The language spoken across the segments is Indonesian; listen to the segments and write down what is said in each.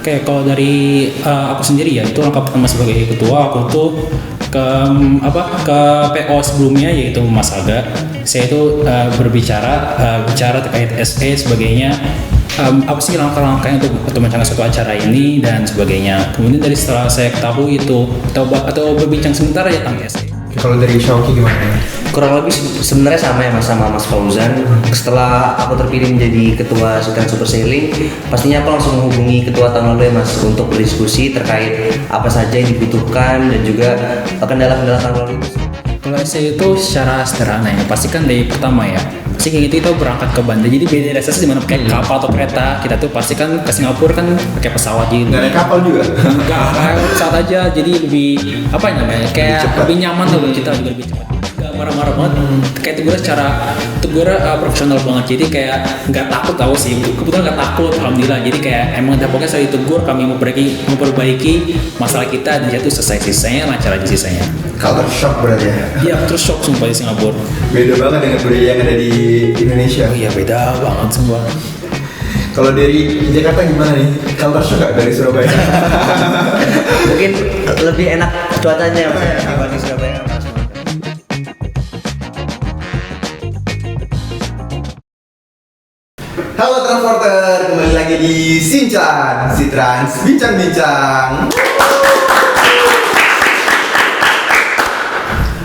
Kayak kalau dari aku sendiri ya, itu langkah pertama sebagai ketua aku tuh ke PO sebelumnya yaitu Mas Aga. Saya itu bicara terkait SE sebagainya. Apa sih langkah-langkahnya untuk mencangkan suatu acara ini dan sebagainya. Kemudian setelah saya ketahui itu atau berbincang sebentar ya tentang SE. Kalau dari Syauqi gimana? Kurang lebih sebenarnya sama ya Mas, sama Mas Fauzan. Setelah aku terpilih menjadi ketua Citran Super Sailing, pastinya aku langsung menghubungi ketua tahun lalu ya Mas untuk berdiskusi terkait apa saja yang dibutuhkan dan juga kendala-kendala tahun lalu itu. Kalau SE itu secara sederhana ya, pasti kan dari pertama ya. Pasti kayak gitu kita berangkat ke bandara. Jadi beda dari SE dimana pakai kapal atau kereta. Kita tuh pasti kan ke Singapura kan pakai pesawat gitu. Nggak naik kapal juga? Enggak, pesawat aja. Jadi lebih apa namanya? Kayak lebih nyaman lah buat kita juga lebih cepat. Gak marah-marah banget. Kayak tegur profesional banget. Jadi kayak nggak takut tahu sih. Kebetulan nggak takut, alhamdulillah. Jadi kayak emang pokoknya saya ditegur, kami memperbaiki masalah kita dan itu selesai, sisanya lancar aja sisanya. Culture shock berarti ya? Iya, terus shock sumpah di Singapura. Beda banget dengan budaya yang ada di Indonesia. Oh iya, beda banget semua. Kalau dari Jakarta gimana nih? Culture shock gak dari Surabaya? Mungkin lebih enak cuacanya Mas dibanding Surabaya Mas. Halo Transporter, kembali lagi di Sinchan, si Trans Bincang-Bincang.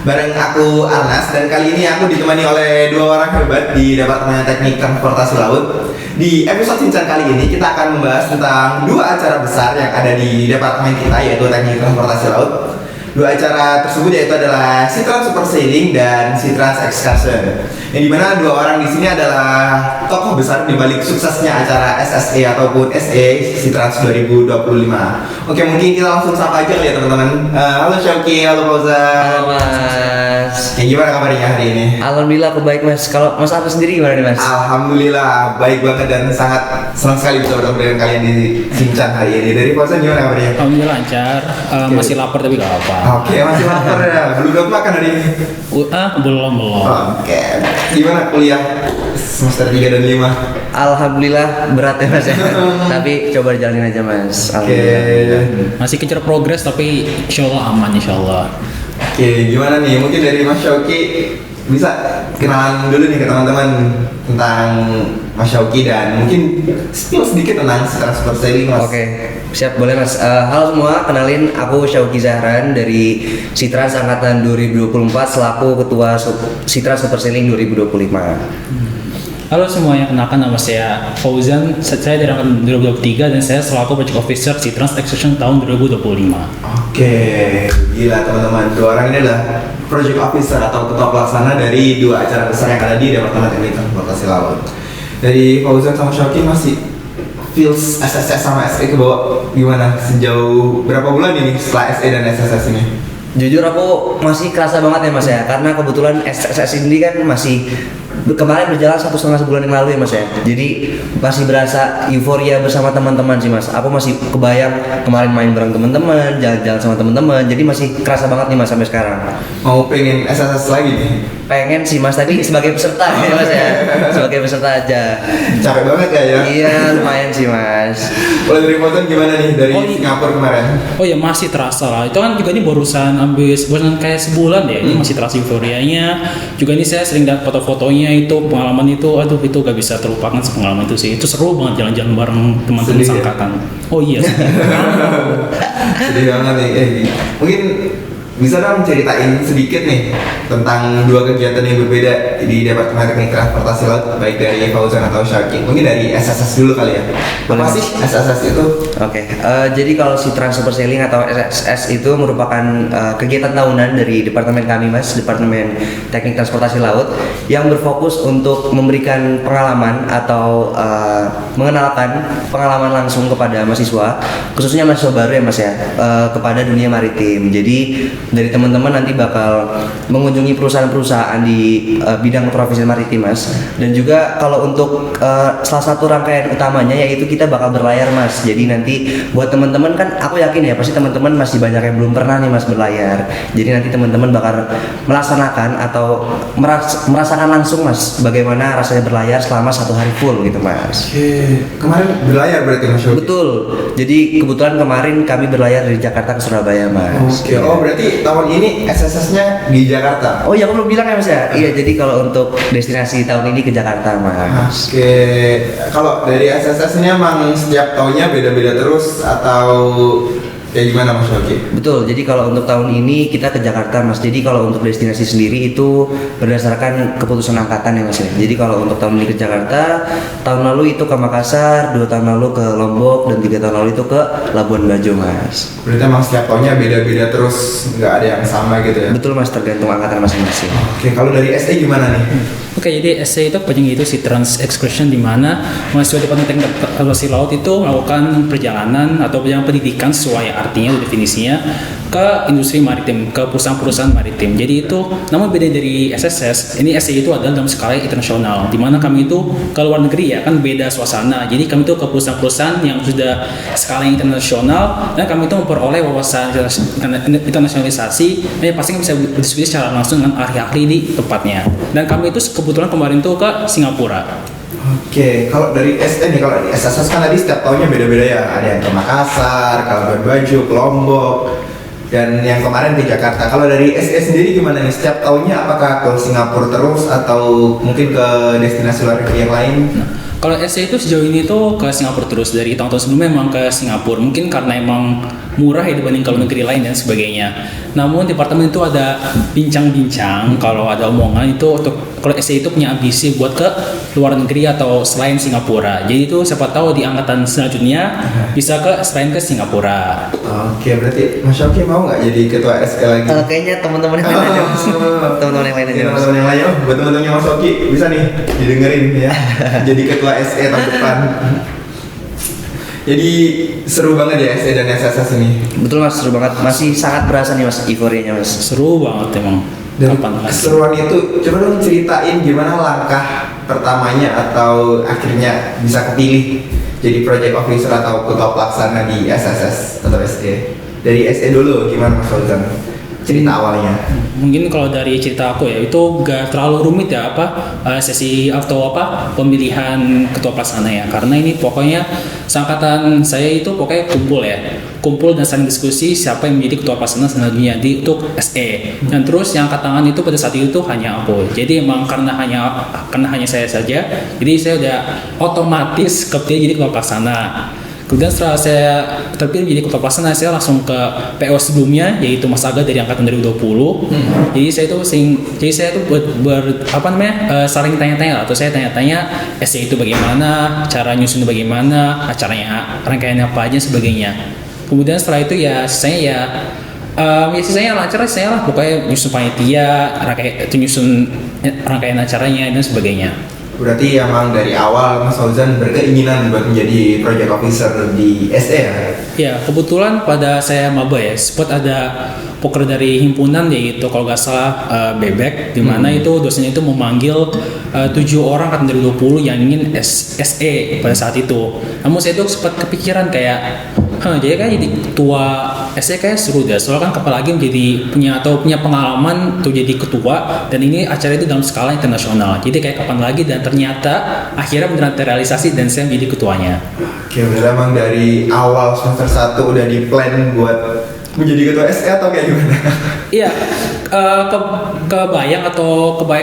Bareng aku Arnas, dan kali ini aku ditemani oleh dua orang hebat di Departemen Teknik Transportasi Laut. Di episode Sinchan kali ini kita akan membahas tentang dua acara besar yang ada di departemen kita, yaitu Teknik Transportasi Laut. Dua acara tersebut yaitu adalah Citran Super Sailing dan Citran Excursion. Yang dimana dua orang di sini adalah tokoh besar di balik suksesnya acara SSE ataupun SE Citran 2025. Oke, mungkin kita langsung sapa aja kali ya teman-teman. Halo Syauqi, halo Fauzan. Halo Mas. Gimana kabarnya hari ini? Alhamdulillah aku baik Mas. Kalau Mas Arif sendiri gimana nih Mas? Alhamdulillah baik banget dan sangat senang sekali bisa bertemu dengan kalian di Sinchan hari ini. Dari Fauzan gimana kabarnya? Alhamdulillah lancar. Masih lapar tapi gak apa. Oke, masih lapar ya. Belum dapat makan hari ini. Belum. Oke. Gimana kuliah semester 3 dan 5? Alhamdulillah berat ya Mas ya. Tapi coba jalanin aja Mas. Oke. Masih kejar progres tapi insyaallah aman insyaallah. Oke, gimana nih? Mungkin dari Mas Syauqi bisa kenalan dulu nih ke teman-teman tentang Mas Syauqi dan mungkin spill sedikit tentang Citran Super Sailing Mas. Oke, siap boleh Mas. Halo semua, kenalin aku Syauqi Zahran dari Citran angkatan 2024 selaku ketua Citran Super Sailing 2025. Halo semuanya, kenalkan nama saya Fauzan. Saya dari angkatan 2023 dan saya selaku Project Officer Citran Excursion tahun 2025. Oke, gila teman-teman. Dua orang ini adalah Project Officer atau ketua pelaksana dari dua acara besar yang ada di Departemen Teknik Transportasi Laut. Dari Fauzan sama Syauqi masih feels SSS sama SE ke bawah gimana? Sejauh berapa bulan ini setelah SE dan SSS ini? Jujur aku masih kerasa banget ya Mas ya, karena kebetulan SSS ini kan masih kemarin berjalan 1,5 bulan yang lalu ya Mas ya. Jadi masih berasa euforia bersama teman-teman sih Mas. Aku masih kebayang kemarin main bareng teman-teman, jalan-jalan sama teman-teman. Jadi masih kerasa banget nih Mas sampai sekarang. Mau pengen SSS lagi nih? Pengen sih Mas, tapi sebagai peserta ya Mas ya. Sebagai peserta aja. Capek banget ya? Iya, lumayan sih Mas. Kalau dari Fauzan gimana nih dari Singapura kemarin? Oh ya masih terasa lah. Itu kan juga ini barusan kayak sebulan ya. Ini masih terasa euforianya. Juga ini saya sering lihat foto-fotonya itu, pengalaman itu, aduh itu gak bisa terlupakan pengalaman itu sih. Itu seru banget jalan-jalan bareng teman-teman seangkatan. Oh iya. Sedih banget nih. Mungkin bisa dong ceritain sedikit nih tentang dua kegiatan yang berbeda di Departemen Teknik Transportasi Laut, baik dari Fauzan atau Syauqi. Mungkin dari SSS dulu kali ya. Apa sih SSS itu? Oke, jadi kalau Citran Super Sailing atau SSS itu merupakan kegiatan tahunan dari departemen kami Mas, Departemen Teknik Transportasi Laut, yang berfokus untuk memberikan pengalaman atau mengenalkan pengalaman langsung kepada mahasiswa, khususnya mahasiswa baru ya Mas ya, kepada dunia maritim. Jadi dari teman-teman nanti bakal mengunjungi perusahaan-perusahaan di bidang profesi maritim mas. Dan juga kalau untuk salah satu rangkaian utamanya yaitu kita bakal berlayar mas. Jadi nanti buat teman-teman kan aku yakin ya pasti teman-teman masih banyak yang belum pernah nih mas berlayar. Jadi nanti teman-teman bakal melaksanakan atau merasakan langsung mas bagaimana rasanya berlayar selama 1 hari full gitu mas. Oke, kemarin berlayar berarti Mas Yogi? Betul. Jadi kebetulan kemarin kami berlayar dari Jakarta ke Surabaya mas. Oke, oh berarti tahun ini SSS-nya di Jakarta? Oh ya aku belum bilang ya mas ya. Iya jadi kalau untuk destinasi tahun ini ke Jakarta mas. Oke, kalau dari SSS-nya emang setiap tahunnya beda-beda terus atau kayak gimana Mas Yogi? Betul, jadi kalau untuk tahun ini kita ke Jakarta mas. Jadi kalau untuk destinasi sendiri itu berdasarkan keputusan angkatan ya mas ya. Jadi kalau untuk tahun ini ke Jakarta, tahun lalu itu ke Makassar, 2 tahun lalu ke Lombok, dan 3 tahun lalu itu ke Labuan Bajo mas. Berarti emang setiap tahunnya beda-beda terus, nggak ada yang sama gitu ya? Betul mas, tergantung angkatan masing-masing. Oke, kalau dari SE gimana nih? Oke, jadi SC itu kepanjang itu si trans excursion, di mana mahasiswa Departemen Teknik Teknologi Laut itu melakukan perjalanan atau perjalanan pendidikan sesuai artinya definisinya ke industri maritim, ke perusahaan-perusahaan maritim. Jadi itu, namun beda dari SSS, ini SC itu adalah dalam skala internasional, di mana kami itu ke luar negeri ya, kan beda suasana. Jadi kami itu ke perusahaan-perusahaan yang sudah skala internasional, dan kami itu memperoleh wawasan internasionalisasi, dan pasti bisa berdiskusi secara langsung dengan ahli-ahli di tempatnya. Dan kami itu kebetulan kemarin tuh ke Singapura. Oke, kalau dari SE nih, kalau di SSS kan tadi setiap tahunnya beda-beda ya. Ada yang ke Makassar, ke Labuan Bajo, ke Lombok, dan yang kemarin ke Jakarta. Kalau dari SE sendiri gimana nih? Setiap tahunnya apakah ke Singapura terus atau mungkin ke destinasi luar negeri yang lain? Kalau SC itu sejauh ini tuh ke Singapura terus, dari tahun-tahun sebelumnya memang ke Singapura. Mungkin karena emang murah ya dibanding kalau negeri lain dan sebagainya. Namun departemen itu ada bincang-bincang, kalau ada omongan itu untuk kalau SC itu punya ambisi buat ke luar negeri atau selain Singapura. Jadi itu siapa tahu di angkatan selanjutnya bisa ke selain ke Singapura. Oke, berarti Mas Yogi mau nggak jadi ketua SE lagi? Kayaknya teman-teman yang lain aja mas. Teman-teman yang lain aja mas. Teman-teman yang lain, oh, buat teman-temannya Mas Yogi bisa nih didengerin ya. Jadi ketua SE tahun depan. Jadi seru banget ya SE dan SSS ini. Betul mas, seru banget. Masih sangat berasa nih mas euforianya mas. Seru banget emang. Dan Kapan lagi? keseruan itu, coba dong ceritain gimana langkah pertamanya atau akhirnya bisa kepilih jadi project officer atau ketua pelaksana di SSS atau SE. Dari SE dulu, gimana Mas Fauzan? Cerita awalnya. Mungkin kalau dari cerita aku ya, itu gak terlalu rumit ya sesi atau pemilihan ketua pelaksana ya, karena ini pokoknya seangkatan saya itu pokoknya kumpul dan saling diskusi siapa yang menjadi ketua pelaksana selanjutnya untuk SE. Dan terus yang angkat tangan itu pada saat itu hanya aku. Jadi emang karena hanya saya saja, jadi saya udah otomatis kepilih jadi ketua pelaksana. Kemudian setelah saya terpilih menjadi ketua pelaksana, saya langsung ke PO sebelumnya, yaitu Mas Aga dari angkatan 2020. Jadi saya itu saling tanya-tanya, atau saya tanya-tanya SE itu bagaimana, cara nyusun bagaimana, acaranya, rangkaiannya apa aja sebagainya. Kemudian setelah itu ya sisanya lancar, saya lah pokoknya nyusun panitia, nyusun rangkaian acaranya dan sebagainya. Berarti emang dari awal Mas Fauzan berkeinginan buat menjadi project officer di SE ya? Ya, kebetulan pada saya maba ya, sempat ada poker dari himpunan, yaitu kalau nggak salah Bebek, di mana itu dosennya itu memanggil 7 orang angkatan 2020 yang ingin SE pada saat itu. Namun saya itu sempat kepikiran kayak, jadi kan jadi ketua SE kayak seru deh, soalnya kan apalagi punya pengalaman untuk jadi ketua, dan ini acara itu dalam skala internasional. Jadi kayak kapan lagi, dan ternyata akhirnya beneran terrealisasi dan saya menjadi ketuanya. Oke, berarti emang dari awal semester 1 udah di plan buat menjadi ketua SE atau kayak gimana? Iya, kebayang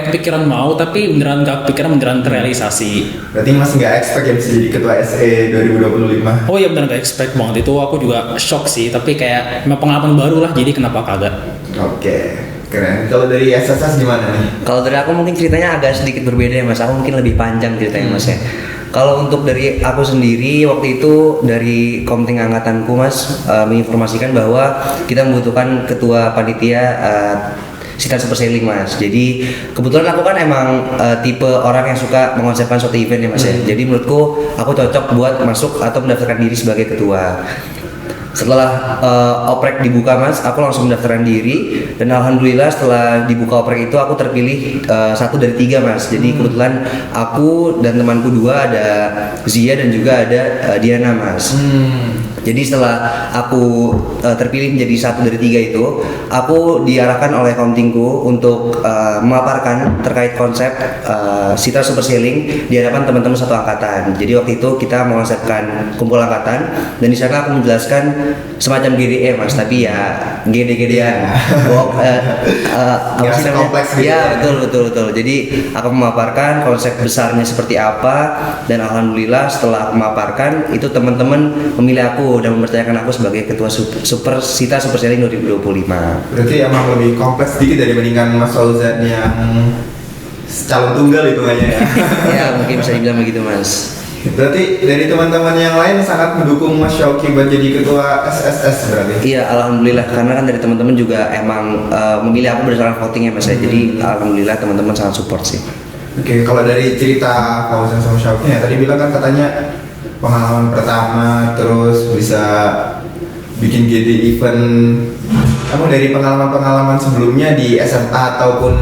kepikiran mau, tapi beneran gak kepikiran, beneran terrealisasi. Berarti masih nggak expect ya bisa jadi ketua SE 2025? Oh iya, beneran gak expect banget, itu aku juga shock sih, tapi kayak memang pengalaman baru lah, jadi kenapa kagak. Oke, keren. Kalau dari SSS gimana nih? Kalau dari aku mungkin ceritanya agak sedikit berbeda ya mas. Aku mungkin lebih panjang ceritanya mas ya. Kalau untuk dari aku sendiri, waktu itu dari komting angkatanku mas menginformasikan bahwa kita membutuhkan ketua panitia Sitan Super Sailing mas. Jadi kebetulan aku kan emang tipe orang yang suka mengonsepkan suatu event ya mas ya. Jadi menurutku aku cocok buat masuk atau mendaftarkan diri sebagai ketua. Setelah oprek dibuka mas, aku langsung mendaftarkan diri dan alhamdulillah setelah dibuka oprek itu aku terpilih 1 dari 3 mas. Jadi kebetulan aku dan temanku 2 ada Zia dan juga ada Diana mas. Jadi setelah aku terpilih menjadi 1 dari 3 itu, aku diarahkan oleh accountingku untuk memaparkan terkait konsep Citra Super Sailing di hadapan teman-teman satu angkatan. Jadi waktu itu kita mengonsepkan kumpul angkatan dan di sana aku menjelaskan semacam GDE mas, tapi ya GD-GD-an. Nggak sekompleks gitu Ya betul. Jadi aku memaparkan konsep besarnya seperti apa dan alhamdulillah setelah aku memaparkan itu teman-teman memilih aku dan mempercayakan aku sebagai ketua Citra Super Sailing 2025. Berarti emang lebih kompleks sedikit dibandingkan Mas Fauzan yang calon tunggal hitungannya ya. Ya mungkin bisa dibilang begitu mas. Berarti dari teman-teman yang lain sangat mendukung Mas Syauqi buat jadi ketua SSS berarti? Iya alhamdulillah, karena kan dari teman-teman juga emang memilih aku berdasarkan votingnya mas ya. Jadi alhamdulillah teman-teman sangat support sih. Oke, kalau dari cerita Fauzan sama Syauqi ya, tadi bilang kan katanya pengalaman pertama terus bisa bikin GD event. Kamu dari pengalaman-pengalaman sebelumnya di SMA ataupun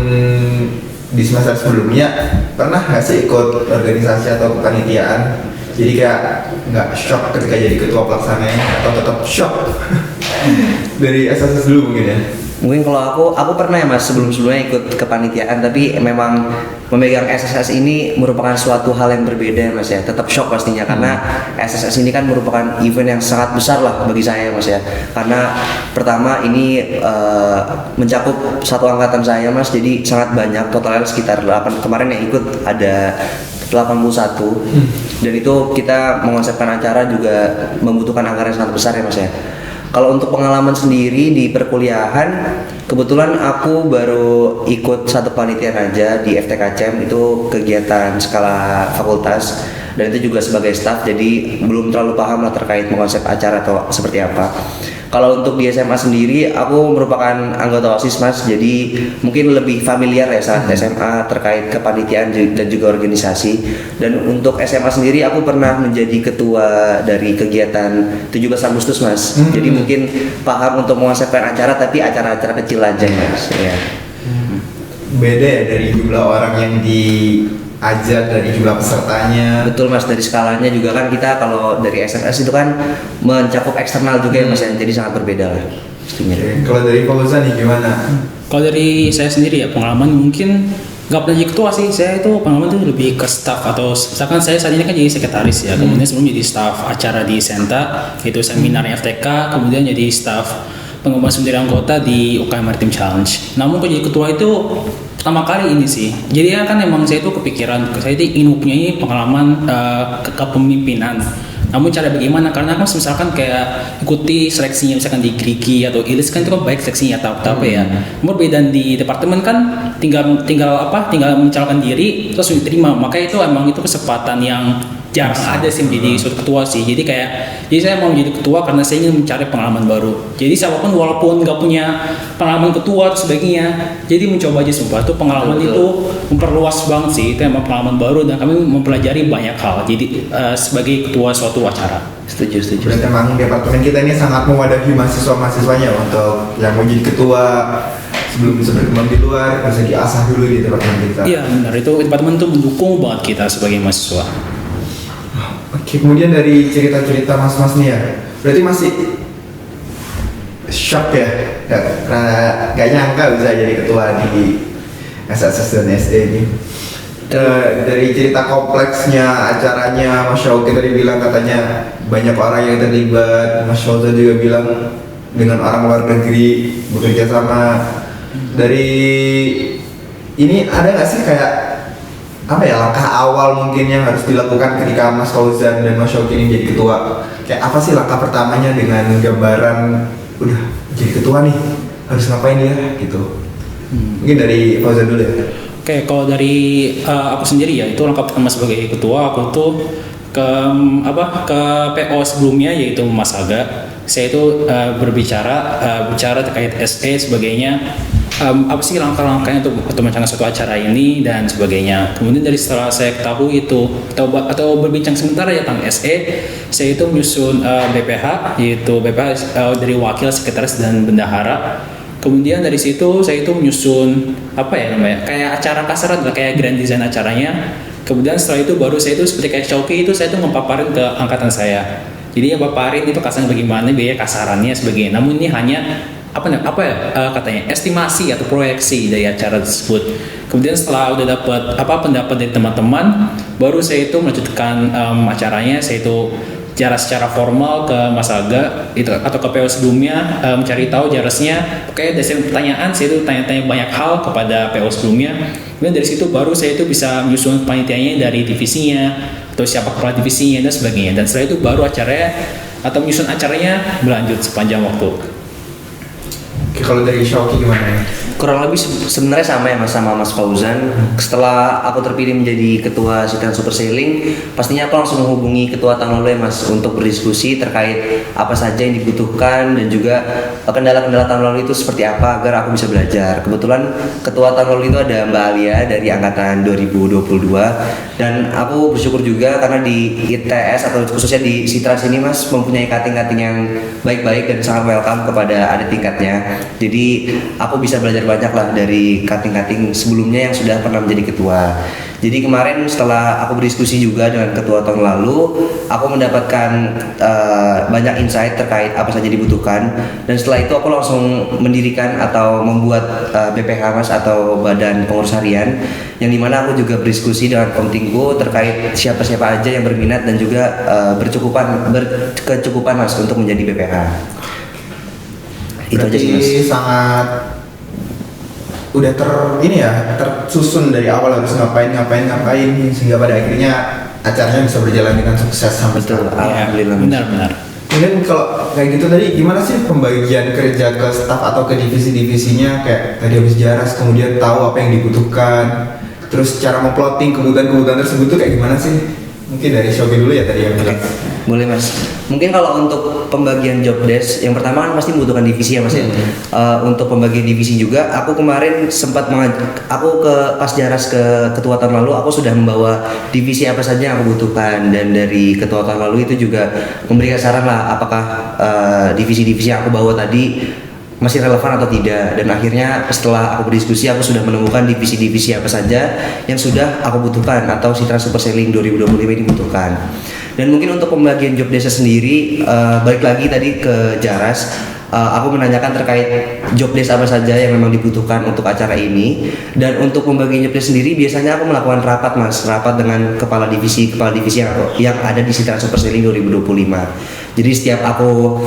di semester sebelumnya pernah nggak sih ikut organisasi atau kepanitiaan? Jadi kayak nggak shock ketika jadi ketua pelaksananya atau tetap shock dari SSS dulu mungkin ya? Mungkin kalau aku pernah ya mas sebelumnya ikut kepanitiaan, tapi memang memegang SSS ini merupakan suatu hal yang berbeda ya mas ya. Tetap shock pastinya karena SSS ini kan merupakan event yang sangat besar lah bagi saya mas ya. Karena pertama ini mencakup satu angkatan saya mas, jadi sangat banyak, totalnya sekitar 8, kemarin yang ikut ada 81 dan itu kita mengonsepkan acara juga membutuhkan anggaran yang sangat besar ya mas ya. Kalau untuk pengalaman sendiri di perkuliahan, kebetulan aku baru ikut satu panitiaan aja di FTKCM, itu kegiatan skala fakultas dan itu juga sebagai staff, jadi belum terlalu paham lah terkait konsep acara atau seperti apa. Kalau untuk di SMA sendiri, aku merupakan anggota OSIS mas, jadi mungkin lebih familiar ya saat SMA terkait kepanitiaan dan juga organisasi. Dan untuk SMA sendiri, aku pernah menjadi ketua dari kegiatan 17 Agustus mas. Jadi mungkin paham untuk mengonsepkan acara, tapi acara-acara kecil aja mas. Ya. Beda ya dari jumlah orang yang diajak, dari jumlah pesertanya. Betul mas, dari skalanya juga kan kita kalau dari SSS itu kan mencakup eksternal juga ya mas ya, jadi sangat berbeda lah pastinya. Kalau dari Fauzan nih gimana? Kalau dari saya sendiri ya pengalaman mungkin nggak pernah jadi ketua sih. Saya itu pengalaman tuh lebih ke staff atau misalkan saya saat ini kan jadi sekretaris ya. Kemudian sebelum jadi staff acara di Senta, itu seminar FTK, kemudian jadi staff pengembangan sumber daya anggota di UKM Maritim Challenge. Namun kalau jadi ketua itu pertama kali ini sih. Jadi ya kan emang saya itu kepikiran, saya itu ingin mempunyai pengalaman kepemimpinan. Namun cara bagaimana? Karena kan misalkan kayak ikuti seleksinya misalkan di Grigi atau ILIS kan itu kan baik seleksinya atau apa ya. Namun beda di departemen kan tinggal mencalonkan diri terus diterima. Maka itu emang itu kesempatan yang jarang ada sih menjadi suatu ketua sih. Jadi saya mau menjadi ketua karena saya ingin mencari pengalaman baru. Jadi walaupun nggak punya pengalaman ketua atau sebagainya, jadi mencoba aja sumpah itu pengalaman itu memperluas banget sih. Itu emang pengalaman baru dan kami mempelajari banyak hal. Jadi sebagai ketua suatu acara. Setuju. Berarti emang departemen kita ini sangat mewadahi mahasiswa-mahasiswanya untuk yang mau jadi ketua sebelum bisa berkembang di luar bisa diasah dulu di departemen kita. Iya benar, itu departemen itu mendukung banget kita sebagai mahasiswa. Oke, kemudian dari cerita-cerita mas-mas nih ya, berarti masih shock ya, karena gak nyangka bisa jadi ketua di SSS dan SD ini. Dari cerita kompleksnya acaranya, Mas Syauqi tadi bilang katanya banyak orang yang terlibat, Mas Syauqi juga bilang dengan orang luar negeri bekerja sama. Dari ini ada nggak sih kayak apa ya langkah awal mungkin yang harus dilakukan ketika Mas Fauzan dan Mas Syauqi ini jadi ketua? Kayak apa sih langkah pertamanya dengan gambaran udah jadi ketua nih harus ngapain ya gitu? Mungkin dari Fauzan dulu ya. Oke, kalau dari aku sendiri ya itu langkah pertama sebagai ketua aku tuh ke PO sebelumnya yaitu Mas Aga. Saya itu bicara terkait SE sebagainya. apa sih langkah-langkahnya untuk merencanakan suatu acara ini dan sebagainya. Kemudian dari setelah saya ketahui itu atau berbincang sebentar ya tentang SE, saya itu menyusun BPH, yaitu BPH dari wakil, sekretaris dan bendahara. Kemudian dari situ saya itu menyusun apa ya namanya, kayak acara kasar adalah kayak grand design acaranya. Kemudian setelah itu baru saya itu seperti kayak Showkey itu saya itu ngepaparin ke angkatan saya. Jadi yang paparin itu kasarnya bagaimana biaya kasarannya sebagainya. Namun ini hanya katanya estimasi atau proyeksi dari acara tersebut. Kemudian setelah udah dapat pendapat dari teman-teman, baru saya itu melanjutkan acaranya. Saya itu secara formal ke Mas Aga itu atau ke PO sebelumnya, mencari tahu jarasnya. Oke, dari pertanyaan saya itu tanya-tanya banyak hal kepada PO sebelumnya. Kemudian dari situ baru saya itu bisa menyusun panitianya dari divisinya atau siapa kepala divisinya dan sebagainya. Dan setelah itu baru acaranya atau menyusun acaranya berlanjut sepanjang waktu. Oke, kalau dari Showkey gimana? Kurang lebih sebenarnya sama ya Mas, sama Mas Fauzan. Setelah aku terpilih menjadi ketua Citran Super Sailing, pastinya aku langsung menghubungi ketua tahun lalu ya Mas untuk berdiskusi terkait apa saja yang dibutuhkan dan juga kendala-kendala tahun lalu itu seperti apa agar aku bisa belajar. Kebetulan ketua tahun lalu itu ada Mbak Alia dari angkatan 2022 dan aku bersyukur juga karena di ITS atau khususnya di Citran sini Mas mempunyai kating-kating yang baik-baik dan sangat welcome kepada adik tingkatnya. Jadi aku bisa belajar banyak lah dari kating-kating sebelumnya yang sudah pernah menjadi ketua. Jadi kemarin setelah aku berdiskusi juga dengan ketua tahun lalu, aku mendapatkan banyak insight terkait apa saja dibutuhkan. Dan setelah itu aku langsung mendirikan atau membuat BPH Mas atau Badan Pengurus Harian, yang dimana aku juga berdiskusi dengan komtingku terkait siapa-siapa aja yang berminat dan juga berkecukupan Mas untuk menjadi BPH. Itu aja sih Mas. Sangat udah tersusun dari awal harus ngapain sehingga pada akhirnya acaranya bisa berjalan dengan sukses sampai Betul, sekarang. alhamdulillah. Benar. Kemudian kalau kayak gitu tadi gimana sih pembagian kerja ke staf atau ke divisi-divisinya, kayak tadi habis jaras kemudian tahu apa yang dibutuhkan, terus cara memplotting kebutuhan-kebutuhan tersebut tuh kayak gimana sih? Mungkin dari Showkey dulu ya tadi yang bilang. Boleh Mas. Mungkin kalau untuk pembagian job desk, yang pertama kan pasti membutuhkan divisi ya Mas ya. Untuk pembagian divisi juga, aku kemarin sempat pas jaras ke ketua tahun lalu, aku sudah membawa divisi apa saja yang aku butuhkan, dan dari ketua tahun lalu itu juga memberikan saran lah apakah divisi-divisi yang aku bawa tadi masih relevan atau tidak. Dan akhirnya setelah aku berdiskusi, aku sudah menemukan divisi-divisi apa saja yang sudah aku butuhkan atau Citran Super Sailing 2025 ini butuhkan. Dan mungkin untuk pembagian job desk sendiri, balik lagi tadi ke jaras, aku menanyakan terkait job desk apa saja yang memang dibutuhkan untuk acara ini. Dan untuk pembagian job desk sendiri biasanya aku melakukan rapat dengan kepala divisi yang ada di Citran Super Sailing 2025. Jadi setiap aku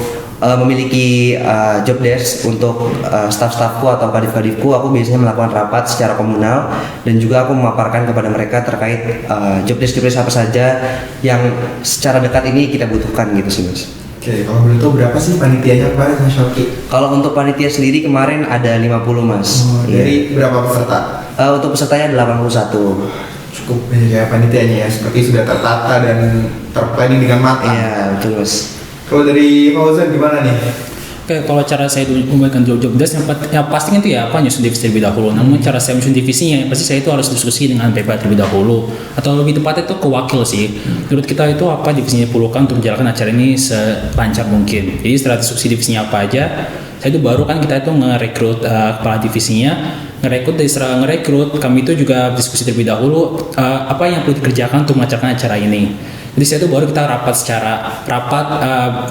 memiliki job desk untuk staff-staffku atau kadif-kadifku, aku biasanya melakukan rapat secara komunal dan juga aku memaparkan kepada mereka terkait job desk apa saja yang secara dekat ini kita butuhkan gitu sih Mas. Oke, kalau boleh tahu berapa sih panitianya kemarin Mas Showkey? Kalau untuk panitia sendiri kemarin ada 50 Mas. Dari berapa peserta? Untuk pesertanya 81. Cukup banyak ya panitianya ya, seperti sudah tertata dan terplanning dengan matang. Iya, betul Mas. Kalau dari Fauzan gimana nih? Oke, kalau cara saya membuatkan job desk yang pastinya itu ya apa nyusun divisi terlebih dahulu. Namun cara saya menyusun divisinya pasti saya itu harus diskusi dengan PPH terlebih dahulu, atau lebih tepatnya itu ke wakil sih. Menurut kita itu apa divisinya perlukan untuk menjalankan acara ini selancar mungkin. Jadi setelah diskusi divisinya apa aja, saya itu baru kan kita itu ngerekrut kepala divisinya. Ngerekrut kami itu juga diskusi terlebih dahulu apa yang perlu dikerjakan untuk melancarkan acara ini. Jadi saya itu baru kita rapat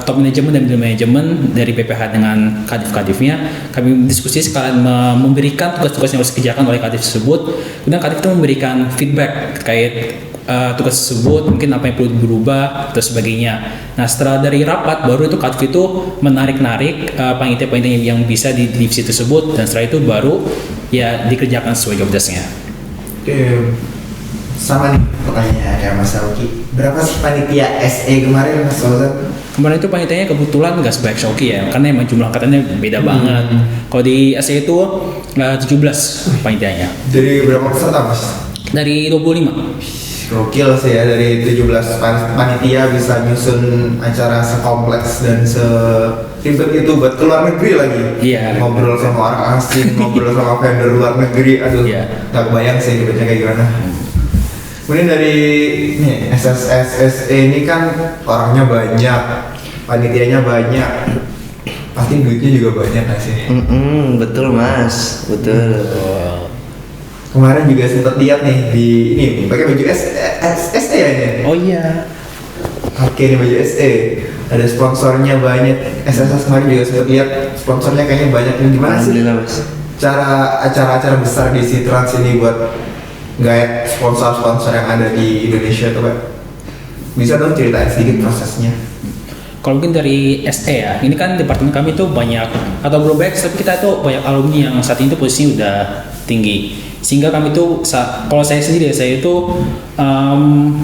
top manajemen dan middle manajemen dari PPH dengan kadif-kadifnya. Kami diskusi sekalian memberikan tugas-tugas yang harus dikerjakan oleh kadif tersebut. Kemudian kadif itu memberikan feedback terkait tugas tersebut, mungkin apa yang perlu berubah dan sebagainya. Nah setelah dari rapat baru itu kadif itu menarik-narik panitia-panitia yang bisa di divisi tersebut, dan setelah itu baru ya dikerjakan sesuai job desk-nya. Oke, sama nih pertanyaannya kayak Mas Showkey. Berapa sih panitia SE kemarin Mas Fauzan? Kemarin itu panitianya kebetulan nggak sebanyak Showkey ya, karena emang jumlah angkatannya beda banget. Kalau di SE itu 17 panitianya. Dari berapa peserta Mas? Dari 25. Gokil sih ya, dari 17 panitia bisa nyusun acara sekompleks dan ribet itu buat keluar negeri lagi. Iya. Ngobrol sama orang asing, ngobrol sama vendor luar negeri, aduh. Iya. Nggak kebayang sih ribetnya kayak gimana. Kemudian dari nih SSE ini kan orangnya banyak, panitianya banyak, pasti duitnya juga banyak nggak sih? Betul mas, betul. Kemarin juga sempat lihat nih di ini pakai baju SE ya ini. Oh iya. Oke, ini baju SE. Ada sponsornya banyak. SSS kemarin juga sempat lihat sponsornya kayaknya banyak. Gimana sih Alhamdulillah mas. cara acara-acara besar di Trans ini buat gayet sponsor-sponsor yang ada di Indonesia tuh, Pak? Bisa dong ceritain sedikit prosesnya? Kalau mungkin dari SE ya, ini kan departemen kami tuh banyak atau belum banyak, tapi kita tuh banyak alumni yang saat ini tuh posisinya udah tinggi. Sehingga kami tuh, kalau saya sendiri, saya itu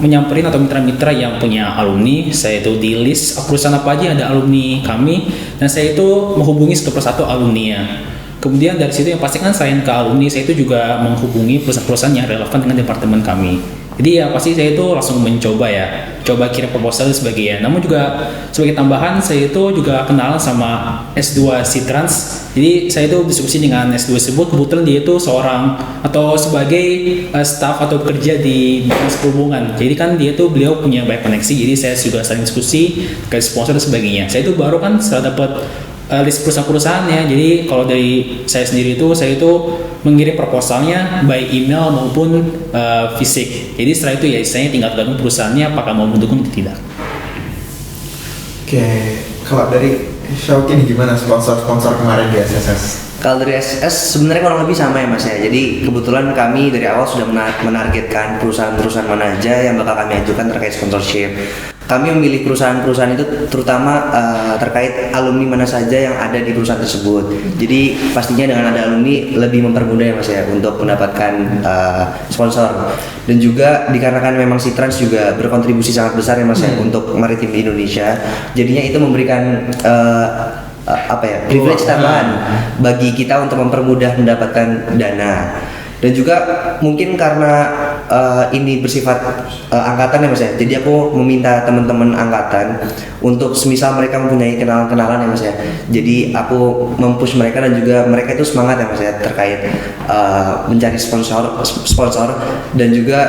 menyamperin atau mitra-mitra yang punya alumni. Saya itu di list perusahaan apa aja yang ada alumni kami, dan saya itu menghubungi satu persatu alumni-nya. Kemudian dari situ yang pasti kan selain ke alumni, saya itu juga menghubungi perusahaan-perusahaan yang relevan dengan departemen kami. Jadi ya pasti saya itu langsung mencoba ya, coba kirim proposal dan sebagainya. Namun juga sebagai tambahan, saya itu juga kenal sama S2 Sitrans. Jadi saya itu diskusi dengan S2 tersebut, kebetulan dia itu seorang atau sebagai staff atau kerja di dinas perhubungan. Jadi kan dia tuh beliau punya banyak koneksi, jadi saya juga sering diskusi ke sponsor dan sebagainya. Saya itu baru kan setelah dapat list perusahaan-perusahaannya. Jadi kalau dari saya sendiri itu, saya itu mengirim proposalnya by email maupun fisik. Jadi setelah itu ya saya tinggal tergantung perusahaannya apakah mau mendukung atau tidak. Oke, kalau dari Syauki nih gimana sponsor-sponsor kemarin di SSS? Kalau dari SS sebenarnya kurang lebih sama ya mas ya. Jadi kebetulan kami dari awal sudah menargetkan perusahaan-perusahaan mana aja yang bakal kami ajukan terkait sponsorship. Kami memilih perusahaan-perusahaan itu terutama terkait alumni mana saja yang ada di perusahaan tersebut. Jadi pastinya dengan ada alumni lebih mempermudah ya mas ya untuk mendapatkan sponsor. Dan juga dikarenakan memang si Trans juga berkontribusi sangat besar ya mas ya untuk maritim di Indonesia. Jadinya itu memberikan privilege tambahan bagi kita untuk mempermudah mendapatkan dana. Dan juga mungkin karena ini bersifat angkatan ya mas ya, jadi aku meminta teman-teman angkatan untuk semisal mereka mempunyai kenalan-kenalan ya mas ya, jadi aku mempush mereka dan juga mereka itu semangat ya mas ya terkait mencari sponsor. Dan juga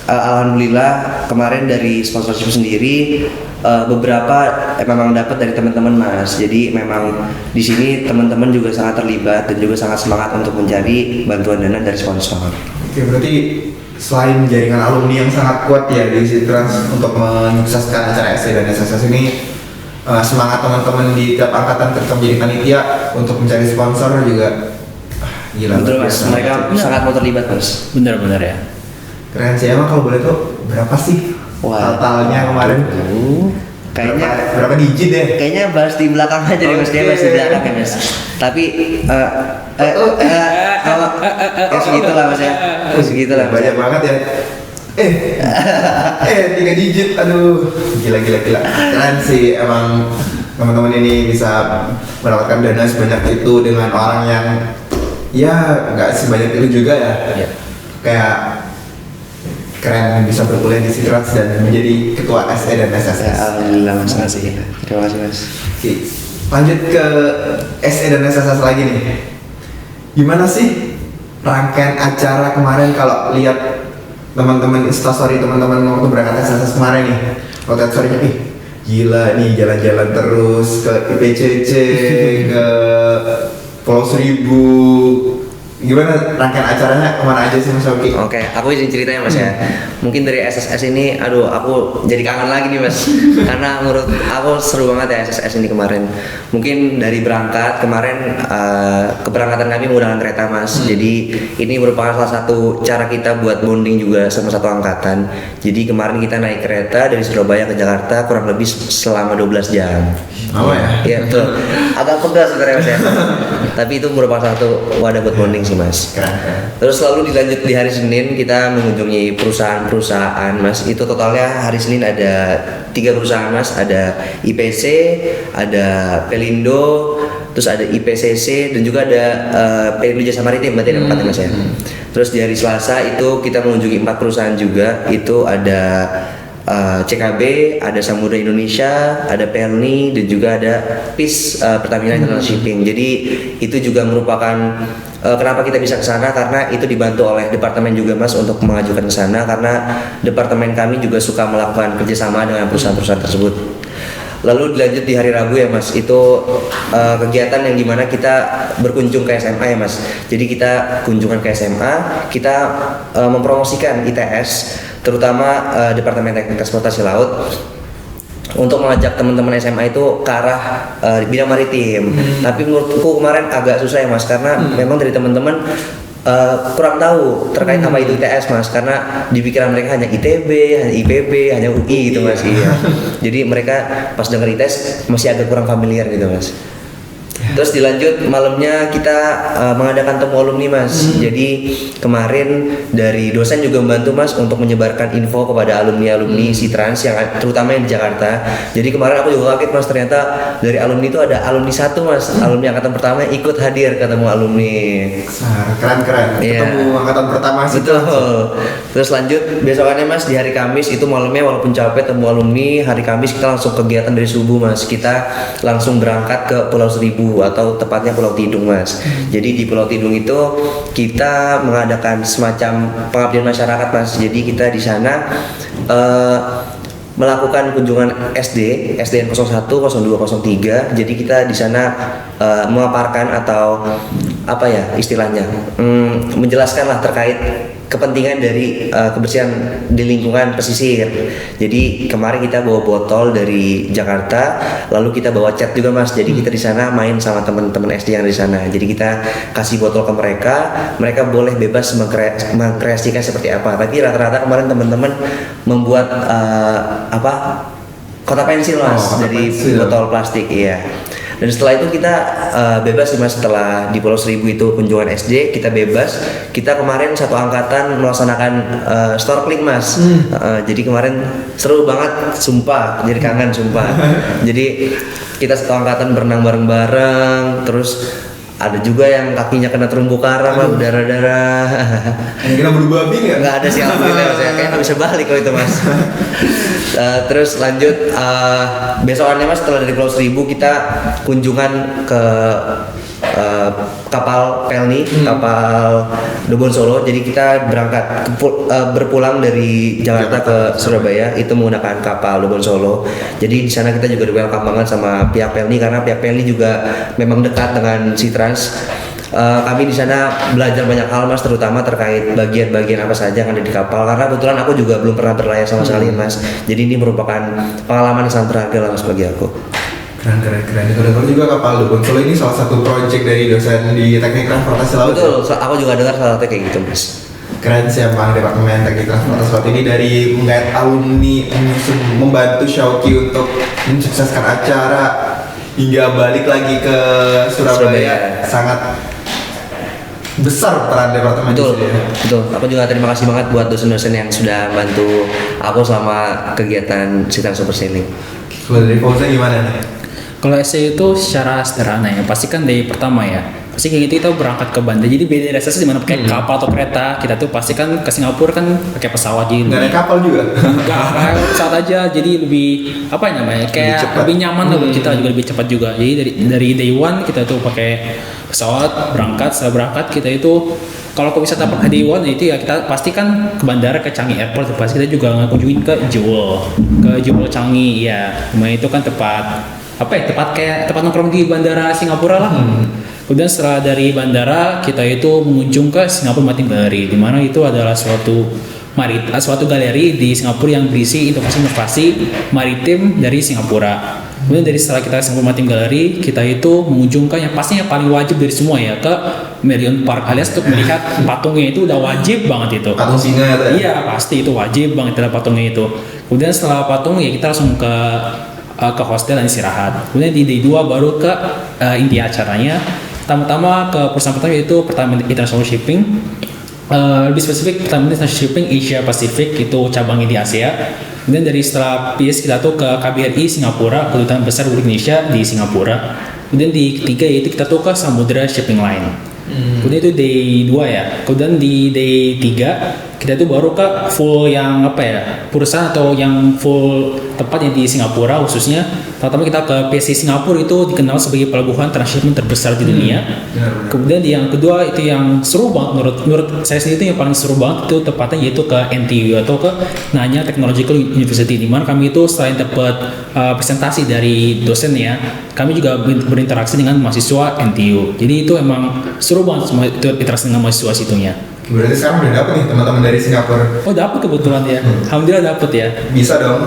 alhamdulillah kemarin dari sponsorship sendiri beberapa memang dapat dari teman-teman mas. Jadi memang di sini teman-teman juga sangat terlibat dan juga sangat semangat untuk mencari bantuan dana dari sponsor. Oke, berarti selain jaringan alumni yang sangat kuat ya di Trans untuk menyukseskan acara SE dan SSS ini, semangat teman-teman di tiap angkatan ketika menjadi panitia untuk mencari sponsor juga gila. Betul mas, mereka sangat mau terlibat mas. Benar-benar ya. Keren sih. Emang kalau boleh tuh berapa sih totalnya kemarin? Kayaknya berapa digit deh? Kayaknya bahas di belakang aja deh mas, bahas di belakang ya mas. Tapi segitulah mas ya, segitulah. Banyak banget ya. 3 digit, aduh, gila. Keren sih emang teman-teman ini bisa mendapatkan dana sebanyak itu dengan orang yang ya nggak sebanyak itu juga ya. Kayak keren bisa berkuliah di Trans dan menjadi ketua SE dan SSS. Alhamdulillah mas, terima kasih mas. Oke, lanjut ke SE dan SSS lagi nih. Gimana sih rangkaian acara kemarin kalau lihat teman-teman instastory teman-teman waktu berangkat SSS kemarin nih? Waktu story-nya, gila nih jalan-jalan terus ke IPCC, ke Pulau Seribu. Gimana rangkaian acaranya, kemana aja sih Mas Oki? Oke, aku izin cerita ya mas ya. Mungkin dari SSS ini, aduh aku jadi kangen lagi nih mas. Karena menurut aku seru banget ya SSS ini kemarin. Mungkin dari berangkat kemarin, keberangkatan kami menggunakan kereta mas. Jadi ini merupakan salah satu cara kita buat bonding juga sama satu angkatan. Jadi kemarin kita naik kereta dari Surabaya ke Jakarta kurang lebih selama 12 jam. Oh ya? Iya betul. Agak pedas sebenarnya mas ya. Tapi itu merupakan satu wadah buat bonding sih mas. Keren. Terus lalu dilanjut di hari Senin kita mengunjungi perusahaan-perusahaan mas. Itu totalnya hari Senin ada 3 perusahaan mas. Ada IPC, ada Pelindo, terus ada IPCC dan juga ada Pelindo Jasa Maritim. Berarti ada 4 mas ya. Terus di hari Selasa itu kita mengunjungi 4 perusahaan juga. Itu ada CKB, ada Samudra Indonesia, ada Pelni, dan juga ada PIS, Pertamina International Shipping. Jadi itu juga merupakan kenapa kita bisa ke sana, karena itu dibantu oleh departemen juga Mas untuk mengajukan ke sana, karena departemen kami juga suka melakukan kerjasama dengan perusahaan-perusahaan tersebut. Lalu dilanjut di hari Rabu ya Mas, itu kegiatan yang dimana kita berkunjung ke SMA ya Mas. Jadi kita kunjungan ke SMA, kita mempromosikan ITS, terutama Departemen Teknik Transportasi Laut, untuk mengajak teman-teman SMA itu ke arah bidang maritim. Tapi menurutku kemarin agak susah ya Mas, karena memang dari teman-teman kurang tahu terkait apa itu ITS Mas, karena di pikiran mereka hanya ITB, hanya IPB, hanya UI gitu Mas. Iya. Jadi mereka pas dengar ITS masih agak kurang familiar gitu Mas. Terus dilanjut malamnya kita mengadakan temu alumni Mas. Jadi kemarin dari dosen juga membantu Mas untuk menyebarkan info kepada alumni-alumni Sitrans yang terutama yang di Jakarta. Jadi kemarin aku juga kaget Mas, ternyata dari alumni itu ada alumni satu Mas, alumni angkatan pertama yang ikut hadir ketemu alumni. Keren. Ketemu angkatan pertama sih. Betul. Terus lanjut besokannya Mas, di hari Kamis itu malamnya walaupun capek temu alumni, hari Kamis kita langsung kegiatan dari subuh Mas. Kita langsung berangkat ke Pulau Seribu atau tepatnya Pulau Tidung Mas. Jadi di Pulau Tidung itu kita mengadakan semacam pengabdian masyarakat Mas. Jadi kita di sana melakukan kunjungan SDN 01, 02, 03. Jadi kita di sana memaparkan atau apa ya istilahnya, menjelaskanlah terkait kepentingan dari kebersihan di lingkungan pesisir. Jadi kemarin kita bawa botol dari Jakarta, lalu kita bawa cat juga Mas. Jadi kita di sana main sama teman-teman SD yang di sana. Jadi kita kasih botol ke mereka, mereka boleh bebas mengkreasikan seperti apa. Tapi rata-rata kemarin teman-teman membuat kotak pensil Mas, dari botol plastik, iya. Dan setelah itu kita bebas Mas, setelah di Pulau Seribu itu kunjungan SD kita bebas. Kita kemarin satu angkatan melaksanakan snorkeling Mas. Jadi kemarin seru banget, sumpah. Jadi kangen sumpah. Jadi kita satu angkatan berenang bareng-bareng. Terus ada juga yang kakinya kena terumbu karang lah, berdarah-darah. Yang kena bulu babi nggak? Nggak ada sih alhamdulillah, saya kayak nggak bisa balik kalau itu Mas. Terus lanjut besokannya Mas, setelah dari Pulau Seribu kita kunjungan ke kapal Pelni, kapal Dobon Solo. Jadi kita berpulang dari Jakarta ke Surabaya itu menggunakan kapal Dobon Solo. Jadi di sana kita juga di-welcome banget sama pihak Pelni, karena pihak Pelni juga memang dekat dengan Sitrans. Kami di sana belajar banyak hal Mas, terutama terkait bagian-bagian apa saja yang ada di kapal, karena kebetulan aku juga belum pernah berlayar sama sekali Mas. Jadi ini merupakan pengalaman yang sangat berharga lah Mas bagi aku. Keren. Dengar juga kapal Dobon Solo ini salah satu proyek dari dosen di Teknik Transportasi Laut. Betul, aku juga dengar salah satu kayak gitu Mas. Keren sih emang Departemen Teknik Transportasi Laut ini, dari menggait alumni, membantu Shauki untuk mensukseskan acara hingga balik lagi ke Surabaya. Sangat besar peran departemen Betul. di sini. Betul. Aku juga terima kasih banget buat dosen-dosen yang sudah bantu aku selama kegiatan Sitrans Super Sailing. Kalau dari Fauzan gimana nih? Kalau essay itu secara sederhana ya, pasti kan dari pertama ya, pasti kayak gitu kita berangkat ke bandara. Jadi beda dari di mana pakai kapal atau kereta, kita tuh pasti kan ke Singapura kan pakai pesawat gitu. Nggak naik kapal juga? Enggak, pesawat aja. Jadi lebih apa ya namanya, kayak lebih nyaman lah buat kita, juga lebih cepat juga. Jadi dari day one kita tuh pakai pesawat berangkat. Setelah berangkat kita itu kalau ke wisata day one itu ya kita pasti kan ke bandara, ke Changi Airport. Pasti kita juga ngunjungin ke Jewel Changi ya. Cuma itu kan tempat tempat nongkrong di bandara Singapura lah. Kemudian setelah dari bandara kita itu mengunjung ke Singapura Maritime Gallery, di mana itu adalah suatu galeri di Singapura yang berisi inovasi-inovasi maritim dari Singapura. Kemudian setelah kita Singapura Maritime Gallery, kita itu mengunjungkan yang pastinya paling wajib dari semua ya, ke Marion Park, alias untuk melihat patungnya itu udah wajib banget itu. Patung singa itu ya? Iya pasti itu wajib banget terhadap patungnya itu. Kemudian setelah patung ya kita langsung ke hostel dan istirahat. Kemudian di day 2 baru ke inti acaranya. Pertama ke perusahaan pertama yaitu Pertamina International Shipping. Lebih spesifik Pertamina International Shipping Asia Pacific, itu cabangnya di Asia. Kemudian setelah PIS kita tuh ke KBRI Singapura, kedutaan besar Republik Indonesia di Singapura. Kemudian di ketiga yaitu kita tuh ke Samudra Shipping Line. Kemudian itu day 2 ya. Kemudian di day 3 kita itu baru ke full yang apa ya, perusahaan atau yang full tempat yang di Singapura khususnya. Pertama kita ke PC Singapura, itu dikenal sebagai pelabuhan transshipment terbesar di dunia. Kemudian yang kedua itu yang seru banget menurut saya sendiri, itu yang paling seru banget itu tepatnya yaitu ke NTU atau ke Nanyang Technological University, di mana kami itu selain dapat presentasi dari dosennya, kami juga berinteraksi dengan mahasiswa NTU. Jadi itu emang seru banget semua itu interaksi dengan mahasiswa situnya. Berarti sekarang udah dapet nih teman-teman dari Singapura. Oh dapat kebetulan ya, alhamdulillah dapat ya. Bisa dong.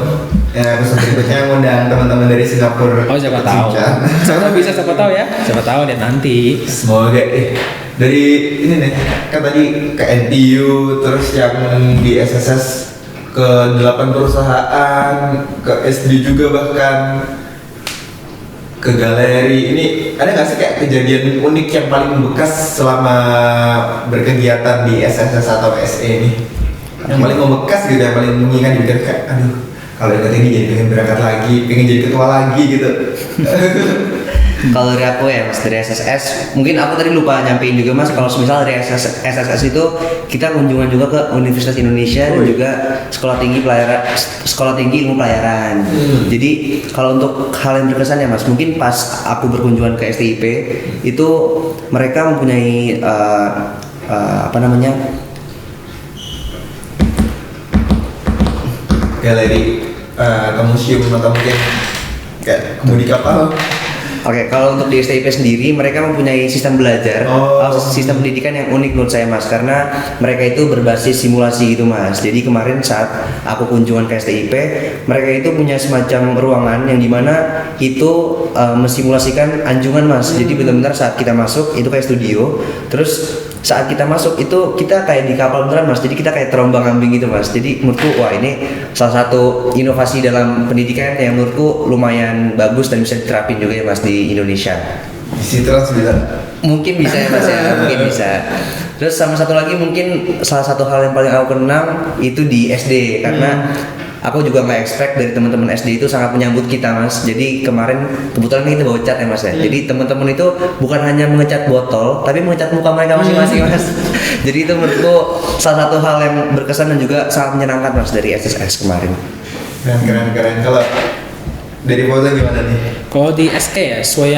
Ya, episode berikutnya ngundang teman-teman dari Singapura. Oh siapa tahu. Siapa tahu bisa, siapa tahu ya. Siapa tahu lihat nanti. Semoga dari ini nih, kan tadi ke NTU, terus yang di SSS ke 8 perusahaan, ke SD juga bahkan ke galeri. Ini ada nggak sih kayak kejadian unik yang paling membekas selama berkegiatan di SSS atau SE ini? Yang paling membekas gitu, yang paling mengingat juga kayak aduh, kalau ingat ini jadi pengen berangkat lagi, pengen jadi ketua lagi gitu. Kalau dari aku ya mas, dari SSS mungkin aku tadi lupa nyampein juga mas, kalau misal dari SSS itu kita kunjungan juga ke Universitas Indonesia dan juga sekolah tinggi ilmu pelayaran. Jadi kalau untuk hal yang berkesan ya mas, mungkin pas aku berkunjungan ke STIP itu mereka mempunyai apa namanya, galeri atau museum atau mungkin kayak kemudi kapal. Oke, kalau untuk di STIP sendiri mereka mempunyai sistem belajar, sistem pendidikan yang unik menurut saya mas, karena mereka itu berbasis simulasi gitu mas. Jadi kemarin saat aku kunjungan ke STIP, mereka itu punya semacam ruangan yang dimana itu mensimulasikan anjungan mas. Jadi benar-benar saat kita masuk itu kayak studio, terus saat kita masuk itu kita kayak di kapal beneran mas, jadi kita kayak terombang ambing gitu mas. Jadi menurutku wah ini salah satu inovasi dalam pendidikan yang menurutku lumayan bagus dan bisa diterapin juga ya mas di Indonesia. Di situ langsung bisa. Mungkin bisa ya mas ya, mungkin bisa. Terus sama satu lagi mungkin salah satu hal yang paling aku kenang itu di SD, karena aku juga nggak expect dari teman-teman SD itu sangat menyambut kita mas. Jadi kemarin kebetulan kita bawa cat ya mas ya. Jadi teman-teman itu bukan hanya mengecat botol, tapi mengecat muka mereka masing-masing mas. Jadi itu menurutku salah satu hal yang berkesan dan juga sangat menyenangkan mas dari SSS kemarin. Keren. Kalau dari Fauza gimana nih? Kalau di SE ya, sesuai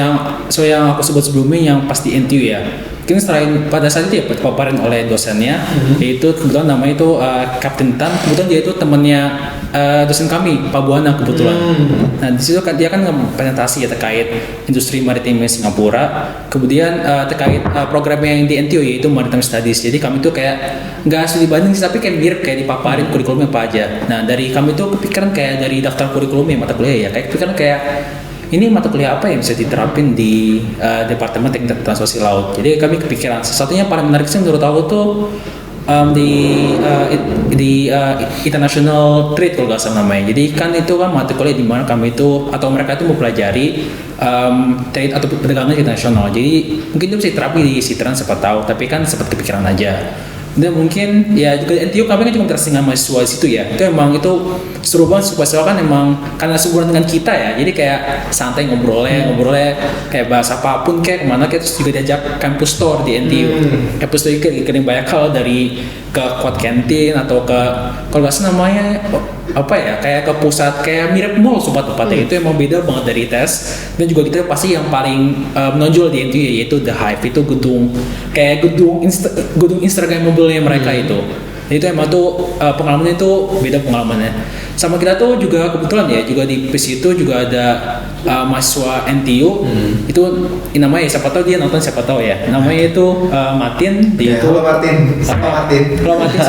yang aku sebut sebelumnya yang pasti NTU ya. Mungkin selain pada saat itu ya dipaparin oleh dosennya, yaitu kebetulan namanya itu Kapten Tan. Kebetulan dia itu temannya dosen kami, Pak Buana kebetulan. Nah di situ dia kan presentasi ya terkait industri maritim Singapura. Kemudian terkait program yang di NTU yaitu Maritime Studies. Jadi kami tuh kayak nggak studi banding sih, tapi kayak mirip kayak dipaparin kurikulumnya apa aja. Nah dari kami tuh kepikiran kayak dari daftar kurikulumnya mata kuliah ya, kayak kepikiran kayak ini mata kuliah apa yang bisa diterapin di Departemen Teknik Transportasi Laut. Jadi kami kepikiran sesuatunya paling menarik sih menurut aku tuh di international trade kalau nggak salah namanya. Jadi kan itu kan mata kuliah di mana kami itu atau mereka itu mempelajari trade atau perdagangan internasional. Jadi mungkin itu bisa diterapin di Sitran siapa tahu, tapi kan sempat kepikiran aja. Dan mungkin ya juga NTU kami kan cuma tersinggah mahasiswa di situ ya. Itu emang itu seru banget, supaya kan emang karena sebulan dengan kita ya. Jadi kayak santai ngobrolnya kayak bahas apapun kayak kemana kayak, terus juga diajak campus tour di NTU. Campus tour kirim banyak hal dari ke quad canteen atau ke kalau nggak salah namanya apa ya kayak ke pusat kayak mirip mall tempatnya itu emang beda banget dari tes. Dan juga kita pasti yang paling menonjol di NTU yaitu The Hive, itu gedung Instagramable mereka itu. Itu emang tuh pengalamannya itu beda pengalamannya. Sama kita tuh juga kebetulan ya juga di PIS itu juga ada mahasiswa NTU itu namanya siapa tahu dia nonton siapa tahu ya. Namanya itu Martin. Dia itu Halo Martin. Kalau Martin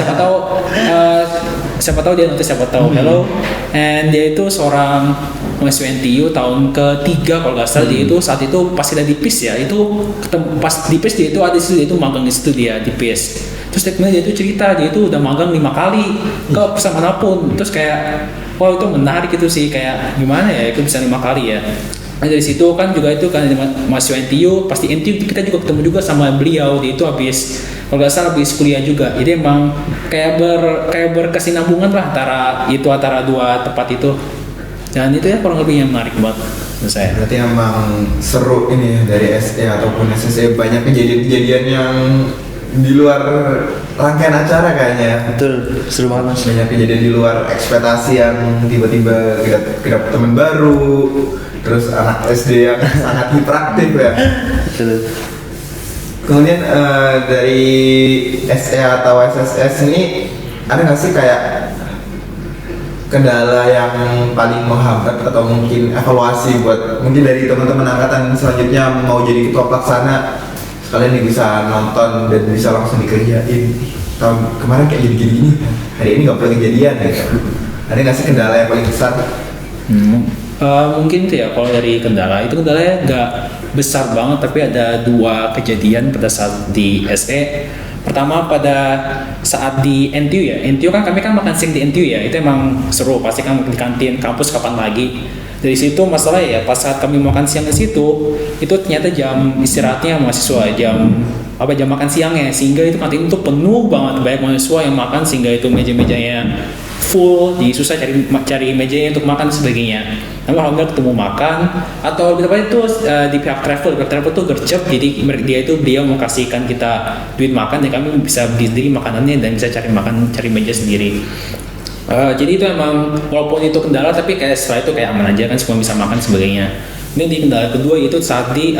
siapa tahu dia nonton siapa tahu. Hello. And dia itu seorang mahasiswa NTU tahun ketiga kalau nggak salah. Dia itu saat itu pasti ada di PIS ya. Itu pas di PIS dia itu ada di situ, dia itu magang di situ dia di PIS. Terus dia itu cerita dia itu udah magang 5 kali ke perusahaan manapun. Terus kayak wah itu menarik itu sih, kayak gimana ya itu bisa 5 kali ya. Nah dari situ kan juga itu kan mahasiswa NTU, pasti NTU kita juga ketemu juga sama beliau. Dia itu habis kalau nggak salah habis kuliah juga. Jadi emang kayak berkesinambungan lah antara dua tempat itu. Dan itu ya kurang lebih yang menarik banget menurut saya. Berarti emang seru ini dari SE ataupun SSE, banyak kejadian-kejadian yang di luar rangkaian acara kayaknya. Betul, seru banget mas. Banyak kejadian di luar ekspektasi yang tiba-tiba kita teman baru, terus anak SD yang sangat hiperaktif ya. Betul. Kemudian dari SE atau SSS ini ada nggak sih kayak kendala yang paling menghambat atau mungkin evaluasi buat mungkin dari teman-teman angkatan selanjutnya mau jadi ketua pelaksana, sekalian nih bisa nonton dan bisa langsung dikerjain. Tahun kemarin kayak gini-gini, hari ini nggak pernah kejadian gitu. Ada nggak sih kendala yang paling besar? Mungkin tuh ya kalau dari kendalanya nggak besar banget, tapi ada 2 kejadian pada saat di SE. Pertama pada saat di NTU ya, NTU kan kami kan makan siang di NTU ya, itu emang seru, pasti kan di kantin kampus kapan lagi. Dari situ masalah ya, pas saat kami makan siang ke situ, itu ternyata jam istirahatnya mahasiswa, jam makan siangnya, sehingga itu kantin itu penuh banget, banyak mahasiswa yang makan sehingga itu meja-mejanya full, jadi susah cari mejanya untuk makan sebagainya. Namun alhamdulillah ketemu makan, atau lebih tepat itu di pihak travel tuh gercep, jadi dia mau kasihkan kita duit makan dan kami bisa beli sendiri makanannya dan bisa cari meja sendiri. Jadi itu emang walaupun itu kendala, tapi kayak setelah itu kayak aman aja kan, semua bisa makan sebagainya. Ini di kendala kedua itu saat di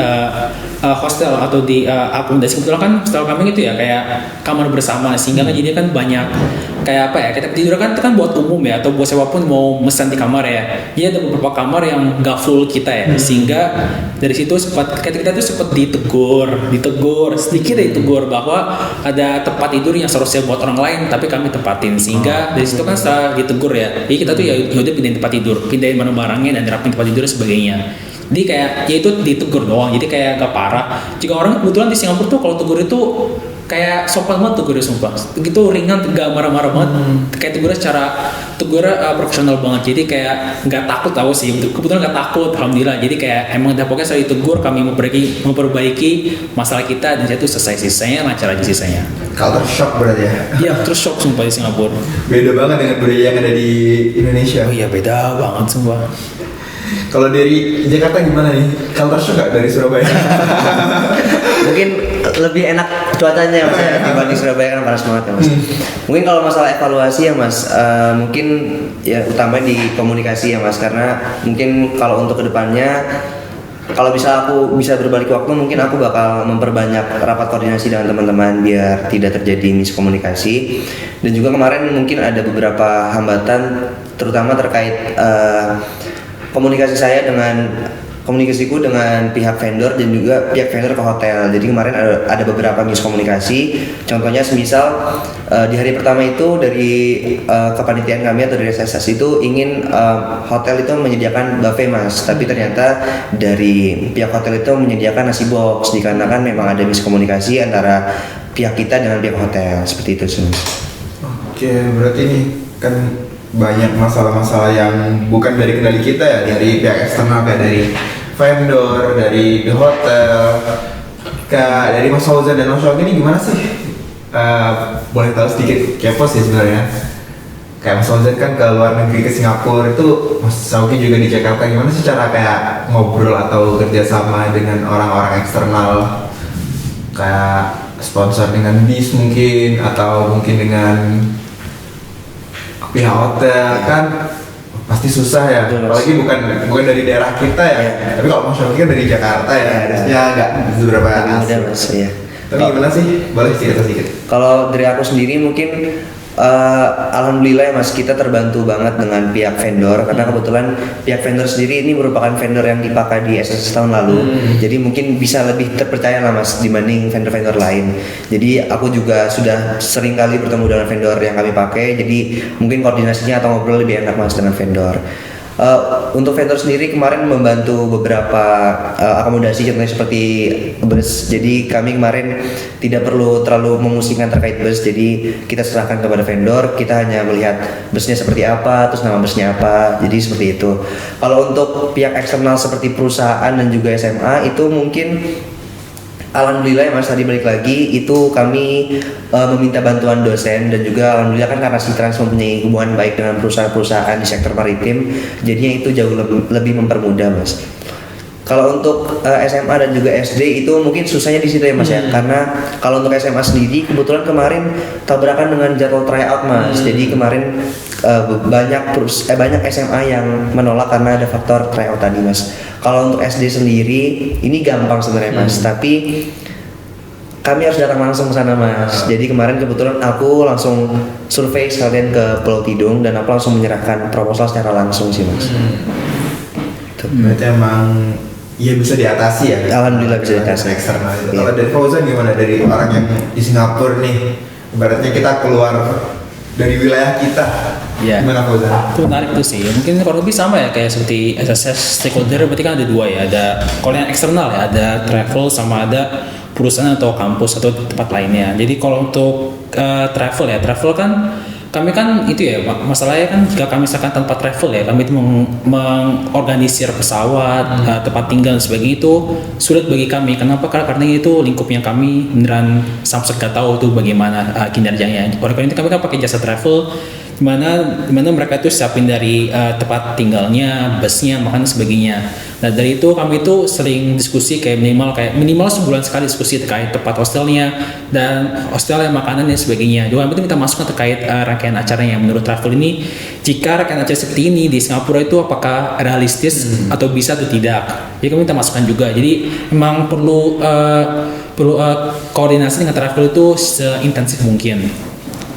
hostel atau di akomodasi. Kebetulan kan hostel kami itu ya kayak kamar bersama, sehingga kan jadi kan banyak kayak apa ya, kita tidur kan itu kan buat umum ya, atau buat siapapun mau mesen di kamar ya. Jadi ada beberapa kamar yang nggak full kita ya, sehingga dari situ kita tuh sempat ditegur sedikit, ditegur bahwa ada tempat tidur yang seharusnya buat orang lain tapi kami tempatin, sehingga dari situ kan setelah ditegur ya, jadi kita tuh ya udah pindahin tempat tidur, pindahin barang-barangnya dan rapin tempat tidur dan sebagainya. Jadi kayak ya itu ditegur doang, jadi kayak gak parah. Jika orang kebetulan di Singapura tuh kalau tegur itu kayak sopan banget tegurnya, sumpah gitu, ringan, gak marah-marah banget, kayak tegurnya profesional banget, jadi kayak nggak takut tahu sih, kebetulan nggak takut, alhamdulillah. Jadi kayak emang udah pokoknya setelah ditegur kami memperbaiki masalah kita dan itu selesai, sisanya lancar aja sisanya. Culture shock berarti ya? Iya, terus shock sumpah di Singapura. Beda banget dengan budaya yang ada di Indonesia. Oh iya, beda banget sumpah. Kalau dari Jakarta gimana nih? Culture shock gak dari Surabaya? Mungkin lebih enak cuacanya mas ya, dibanding Surabaya kan panas banget ya mas. Mungkin kalau masalah evaluasi ya mas, mungkin ya utamanya di komunikasi ya mas, karena mungkin kalau untuk kedepannya, kalau aku bisa berbalik waktu, mungkin aku bakal memperbanyak rapat koordinasi dengan teman-teman biar tidak terjadi miskomunikasi. Dan juga kemarin mungkin ada beberapa hambatan, terutama terkait komunikasiku dengan pihak vendor dan juga pihak vendor ke hotel. Jadi kemarin ada beberapa miskomunikasi. Contohnya semisal di hari pertama itu dari kepanitiaan kami atau dari SSS itu ingin hotel itu menyediakan buffet mas, tapi ternyata dari pihak hotel itu menyediakan nasi box, dikarenakan memang ada miskomunikasi antara pihak kita dengan pihak hotel, seperti itu sih. Oke, berarti ini kan banyak masalah-masalah yang bukan dari kendali kita ya, dari pihak eksternal, kayak dari vendor, dari the hotel, dari Mas Fauzan dan Mas Shoki ini gimana sih? Boleh tahu sedikit, kepo sih sebenarnya. Kayak Mas Fauzan kan ke luar negeri, ke Singapura, itu Mas Shoki juga di Jakarta, gimana sih cara kayak ngobrol atau kerjasama dengan orang-orang eksternal, kayak sponsor dengan bis mungkin, atau mungkin dengan pihak hotel kan pasti susah ya, apalagi bukan dari daerah kita ya. Tapi kalau Mas Shoki kan dari Jakarta ya, harusnya nggak beberapa asing. Mas ya. Tapi gimana sih? Boleh cerita sedikit? Kalau dari aku sendiri mungkin alhamdulillah ya mas, kita terbantu banget dengan pihak vendor, karena kebetulan pihak vendor sendiri ini merupakan vendor yang dipakai di SSS tahun lalu. Jadi mungkin bisa lebih terpercaya lah mas dibanding vendor-vendor lain. Jadi aku juga sudah sering kali bertemu dengan vendor yang kami pakai, jadi mungkin koordinasinya atau ngobrol lebih enak mas dengan vendor. Untuk vendor sendiri kemarin membantu beberapa akomodasi, contohnya seperti bus. Jadi kami kemarin tidak perlu terlalu memusingkan terkait bus, jadi kita serahkan kepada vendor, kita hanya melihat busnya seperti apa, terus nama busnya apa, jadi seperti itu. Kalau untuk pihak eksternal seperti perusahaan dan juga SMA itu mungkin alhamdulillah ya mas, tadi balik lagi itu kami meminta bantuan dosen, dan juga alhamdulillah kan karena Sitrans mempunyai hubungan baik dengan perusahaan-perusahaan di sektor maritim, jadinya itu jauh lebih mempermudah mas. Kalau untuk SMA dan juga SD itu mungkin susahnya di situ ya Mas ya. Karena kalau untuk SMA sendiri kebetulan kemarin tabrakan dengan jadwal tryout Mas. Jadi kemarin banyak SMA yang menolak karena ada faktor tryout tadi Mas. Kalau untuk SD sendiri ini gampang sebenarnya Mas, tapi kami harus datang langsung ke sana Mas. Jadi kemarin kebetulan aku langsung survei sekalian ke Pulau Tidung dan aku langsung menyerahkan proposal secara langsung sih Mas. Berarti emang ya bisa diatasi ya. Alhamdulillah bisa diatasi. Eksternal itu. Iya. Kalau dari Fauzan gimana, dari orang yang di Singapura nih? Ibaratnya kita keluar dari wilayah kita. Iya. Gimana Fauzan? Itu menarik tuh sih. Mungkin kurang lebih sama ya kayak seperti SSS stakeholder, berarti kan ada dua ya. Ada kalau yang eksternal ya, ada travel sama ada perusahaan atau kampus atau tempat lainnya. Jadi kalau untuk travel kan kami kan itu ya masalahnya kan jika kami misalkan tanpa travel ya kami itu mengorganisir pesawat, tempat tinggal dan sebagainya itu sulit bagi kami. Kenapa? Karena itu lingkupnya kami beneran samsek gak tahu tuh bagaimana kinerjanya. Oleh karena itu kami kan pakai jasa travel dimana mereka itu siapin dari tempat tinggalnya, busnya, makan dan sebagainya. Nah dari itu kami itu sering diskusi kayak minimal sebulan sekali diskusi terkait tempat hostelnya dan hostelnya, makanan dan sebagainya. Juga kami itu minta masukan terkait rangkaian acaranya. Menurut travel ini, jika rangkaian acara seperti ini di Singapura itu apakah realistis atau bisa atau tidak? Jadi kami minta masukan juga. Jadi memang perlu koordinasi dengan travel itu seintensif mungkin.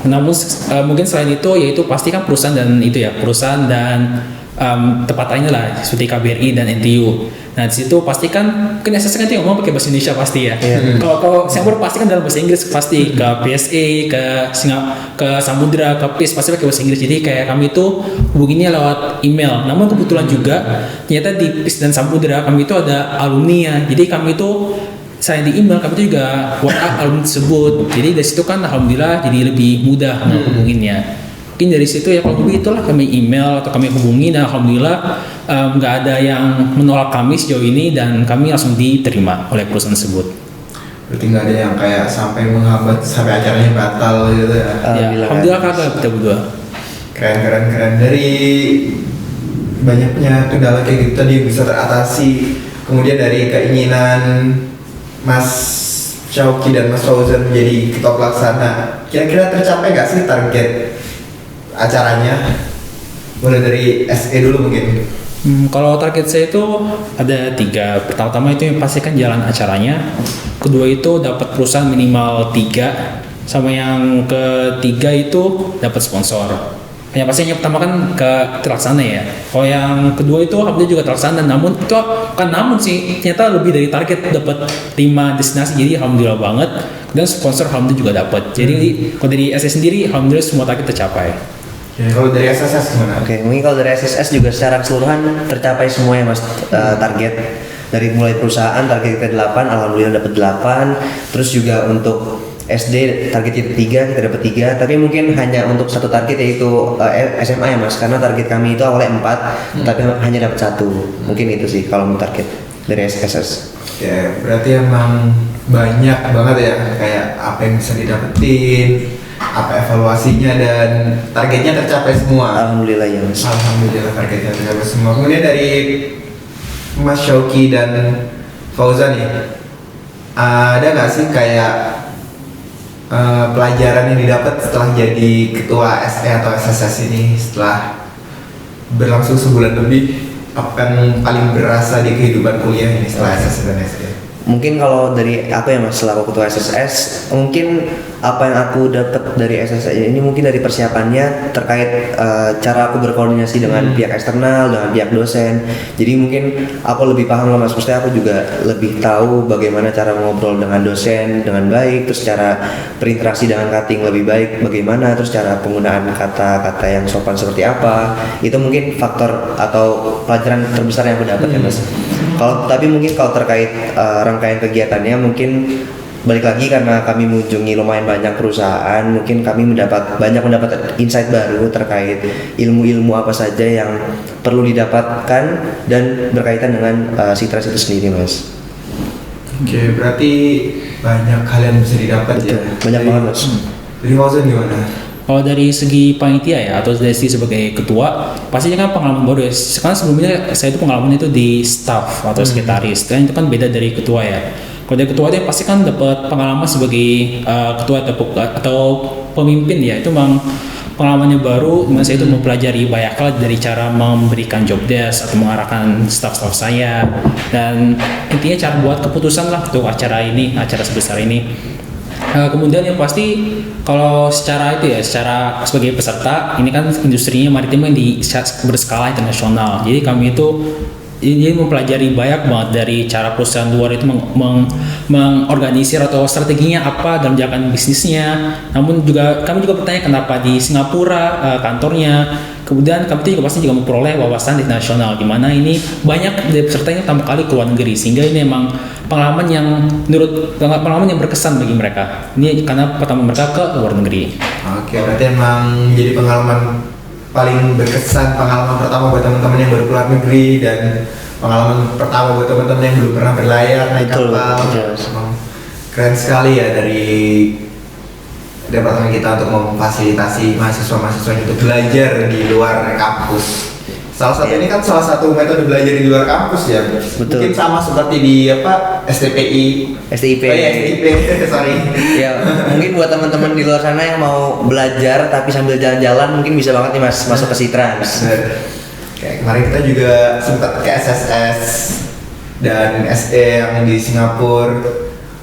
Namun mungkin selain itu yaitu pasti kan perusahaan dan tempat lainnya lah seperti KBRI dan NTU. Nah di situ pasti kan SSS kan ngomong pakai bahasa Indonesia pasti ya. Kalau Singapura pasti kan dalam bahasa Inggris pasti ke PSA, ke Samudra, ke PIS pasti pakai bahasa Inggris. Jadi kayak kami itu hubunginya lewat email. Namun kebetulan juga ternyata di PIS dan Samudra kami itu ada alumni ya. Jadi kami itu saya di email kami itu juga WhatsApp alumni tersebut. Jadi dari situ kan alhamdulillah jadi lebih mudah menghubunginya. Mungkin dari situ ya kalau itulah kami email atau kami hubungi dan alhamdulillah nggak ada yang menolak kami sejauh ini dan kami langsung diterima oleh perusahaan tersebut. Berarti nggak ada yang kayak sampai menghambat sampai acaranya batal gitu ya? Alhamdulillah kakak kita berdua. Keren. Dari banyaknya kendala kayak gitu tadi bisa teratasi. Kemudian dari keinginan Mas Syauqi dan Mas Fauzan menjadi ketua pelaksana, kira-kira tercapai nggak sih target acaranya? Mulai dari SE dulu mungkin. Kalau target saya itu ada 3. Pertama-tama itu yang pastikan jalan acaranya. Kedua itu dapat perusahaan minimal 3. Sama yang ketiga itu dapat sponsor. Yang pasti yang pertama kan terlaksana ya. Kalau yang kedua itu alhamdulillah juga terlaksana. Namun itu ternyata lebih dari target, dapat 5 destinasi. Jadi alhamdulillah banget. Dan sponsor alhamdulillah juga dapat. Jadi kalau dari SS sendiri alhamdulillah semua target tercapai. Kalau dari SSS gimana? Oke, mungkin kalau dari SSS juga secara keseluruhan tercapai semuanya Mas, target. Dari mulai perusahaan target kita 8, alhamdulillah dapat 8. Terus juga untuk SD target kita 3, kita dapat 3. Tapi mungkin hanya untuk satu target yaitu SMA ya Mas, karena target kami itu awalnya 4, tapi hanya dapat 1. Mungkin itu sih kalau mau target dari SSS. Ya, berarti emang banyak banget ya kayak apa yang bisa didapetin, apa evaluasinya dan targetnya tercapai semua. Alhamdulillah ya Mas. Alhamdulillah targetnya tercapai semua. Kemudian dari Mas Syauqi dan Fauzan nih, ada nggak sih kayak pelajaran yang didapat setelah jadi ketua SE atau SSS ini setelah berlangsung sebulan lebih? Apa yang paling berasa di kehidupan kuliah ini setelah SSS dan SE? Mungkin kalau dari aku ya Mas, selaku ketua SSS, mungkin apa yang aku dapat dari SSS ini mungkin dari persiapannya terkait cara aku berkoordinasi dengan pihak eksternal, dengan pihak dosen. Jadi mungkin aku lebih paham lah Mas, maksudnya aku juga lebih tahu bagaimana cara ngobrol dengan dosen dengan baik, terus cara berinteraksi dengan cutting lebih baik bagaimana, terus cara penggunaan kata-kata yang sopan seperti apa. Itu mungkin faktor atau pelajaran terbesar yang aku dapat ya Mas. Tapi mungkin kalau terkait rangkaian kegiatannya mungkin balik lagi karena kami mengunjungi lumayan banyak perusahaan, mungkin kami banyak mendapat insight baru terkait ilmu-ilmu apa saja yang perlu didapatkan dan berkaitan dengan Sitras itu sendiri Mas. Oke, berarti banyak hal yang bisa didapat. Betul, ya. Banyak banget Mas. Dari Fauzan gimana? Kalau dari segi panitia ya atau dari segi sebagai ketua, pastinya kan pengalaman baru ya. Sekarang sebelumnya saya itu pengalaman itu di staff atau sekretaris, dan itu kan beda dari ketua ya. Kalau dari ketua itu pasti kan dapat pengalaman sebagai ketua atau pemimpin ya. Itu memang pengalamannya baru, dimana saya itu mempelajari banyak hal dari cara memberikan job desk atau mengarahkan staff-staff saya, dan intinya cara buat keputusan lah untuk acara sebesar ini. Kemudian yang pasti kalau secara itu ya, secara sebagai peserta ini kan industrinya maritim yang berskala internasional. Jadi kami itu ini mempelajari banyak banget dari cara perusahaan luar itu mengorganisir atau strateginya apa dalam menjalankan bisnisnya. Namun juga kami juga bertanya kenapa di Singapura kantornya. Kemudian kami juga pasti juga memperoleh wawasan internasional, di mana ini banyak dari peserta ini pertama kali ke luar negeri, sehingga ini memang pengalaman yang berkesan bagi mereka. Ini karena pertama mereka ke luar negeri. Oke, berarti emang jadi pengalaman paling berkesan, pengalaman pertama buat teman-teman yang baru keluar negeri, dan pengalaman pertama buat teman-teman yang belum pernah berlayar naik kapal. Emang keren sekali ya dari departemen kita untuk memfasilitasi mahasiswa-mahasiswa untuk belajar di luar kampus. Salah satu ini kan salah satu metode belajar di luar kampus ya. Betul. Mungkin sama seperti di STPI. STIP. STIP, sorry. Ya, mungkin buat teman-teman di luar sana yang mau belajar tapi sambil jalan-jalan mungkin bisa banget nih Mas masuk ke Sitrans. Kayak kemarin kita juga sempat ke SSS dan SE yang di Singapura,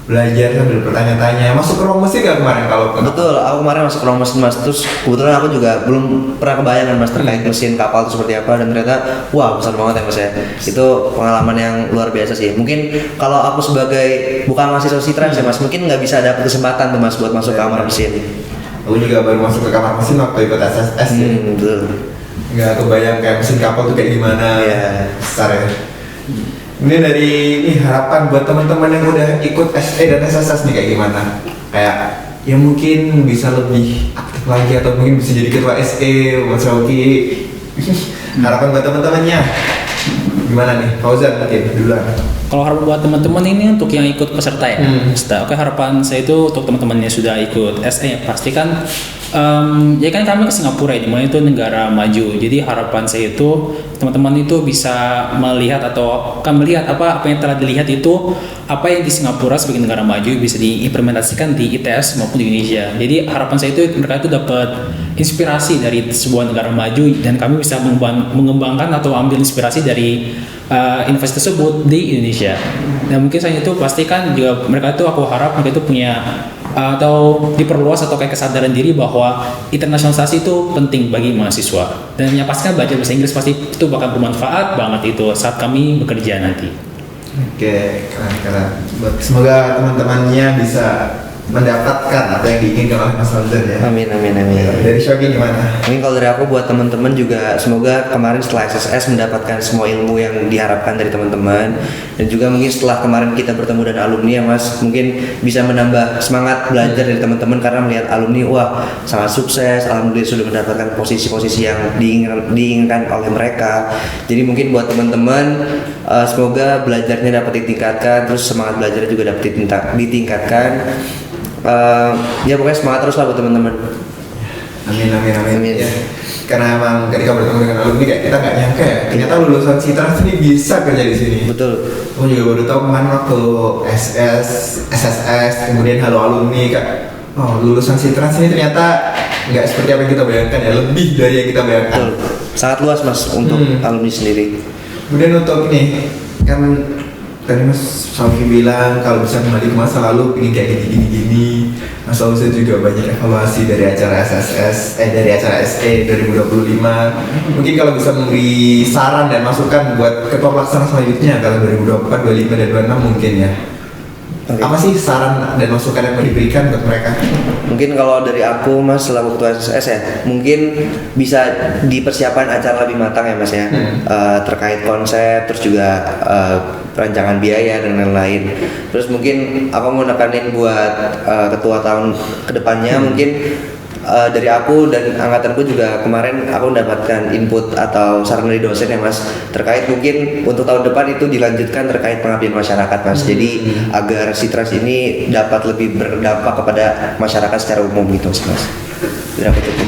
belajar sambil bertanya-tanya. Masuk ke ruang mesin gak kemarin kalau ke? Betul, aku kemarin masuk ke ruang mesin Mas, terus kebetulan aku juga belum pernah kebayangan Mas terkait mesin kapal itu seperti apa, dan ternyata wah besar banget ya Mas ya. Itu pengalaman yang luar biasa sih. Mungkin kalau aku sebagai bukan mahasiswa Sitrans ya Mas, mungkin nggak bisa dapat kesempatan tuh Mas buat masuk ke kamar mesin. Aku juga baru masuk ke kamar mesin waktu ikut SSS ya. Betul. Nggak kebayang kayak mesin kapal tuh kayak gimana. Iya. Besar ya. Ini dari harapan buat teman-teman yang udah ikut SE dan SSS nih kayak gimana? Kayak ya mungkin bisa lebih aktif lagi atau mungkin bisa jadi ketua SE, Mas Rocky. Harapan buat teman-temannya gimana nih? Fauzan mungkin duluan. Kalau harapan buat teman-teman ini untuk yang ikut peserta ya. Oke, harapan saya itu untuk teman-teman yang sudah ikut SE pastikan ya kan kami ke Singapura ya, dimana itu negara maju. Jadi harapan saya itu teman-teman itu bisa melihat atau akan melihat apa yang telah dilihat itu, apa yang di Singapura sebagai negara maju bisa diimplementasikan di ITS maupun di Indonesia. Jadi harapan saya itu mereka itu dapat inspirasi dari sebuah negara maju, dan kami bisa mengembangkan atau ambil inspirasi dari investasi tersebut di Indonesia. Dan mungkin selain itu pastikan juga mereka itu, aku harap mereka itu punya atau diperluas atau kayak kesadaran diri bahwa internasionalisasi itu penting bagi mahasiswa, dan yang pasti kan belajar bahasa Inggris pasti itu bakal bermanfaat banget itu saat kami bekerja nanti. Oke, keren. Semoga teman-temannya bisa mendapatkan apa yang diinginkan oleh Mas Fauzan ya. Amin. Dari Shoki gimana? Mungkin kalau dari aku buat teman-teman juga semoga kemarin setelah SSS mendapatkan semua ilmu yang diharapkan dari teman-teman, dan juga mungkin setelah kemarin kita bertemu dengan alumni ya Mas, mungkin bisa menambah semangat belajar dari teman-teman karena melihat alumni wah sangat sukses, alhamdulillah sudah mendapatkan posisi-posisi yang diinginkan oleh mereka. Jadi mungkin buat teman-teman semoga belajarnya dapat ditingkatkan, terus semangat belajarnya juga dapat ditingkatkan. Ya pokoknya semangat terus lah buat teman-teman. Amin. Ya. Karena emang ketika bertemu dengan alumni kayak kita nggak nyangka ya, ternyata lulusan Sitrans ini bisa kerja di sini. Betul. Aku juga baru tahu kemarin waktu SSS, kemudian halo alumni kak. Oh, lulusan Sitrans ini ternyata nggak seperti apa yang kita bayangkan ya, lebih dari yang kita bayangkan. Betul. Sangat luas Mas untuk alumni sendiri. Kemudian untuk ini kan tadi Mas Saufi bilang kalau bisa kembali ke masa lalu pengen kayak gini. Mas Saufi juga banyak evaluasi dari acara dari acara SE 2025. Mungkin kalau bisa memberi saran dan masukan buat ketua pelaksana selanjutnya kalau 2024, 25 dan 26 mungkin ya. Okay. Apa sih saran dan masukan yang mau diberikan buat mereka? Mungkin kalau dari aku Mas selaku ketua SSS ya, mungkin bisa dipersiapkan acara lebih matang ya Mas ya, terkait konsep, terus juga perancangan biaya dan lain-lain. Terus mungkin aku mau nekanin buat ketua tahun kedepannya, mungkin dari aku dan angkatanku juga kemarin aku mendapatkan input atau saran dari dosen ya Mas, terkait mungkin untuk tahun depan itu dilanjutkan terkait pengabdian masyarakat Mas. Jadi agar Sitrans ini dapat lebih berdampak kepada masyarakat secara umum gitu Mas. Dari aku cukup.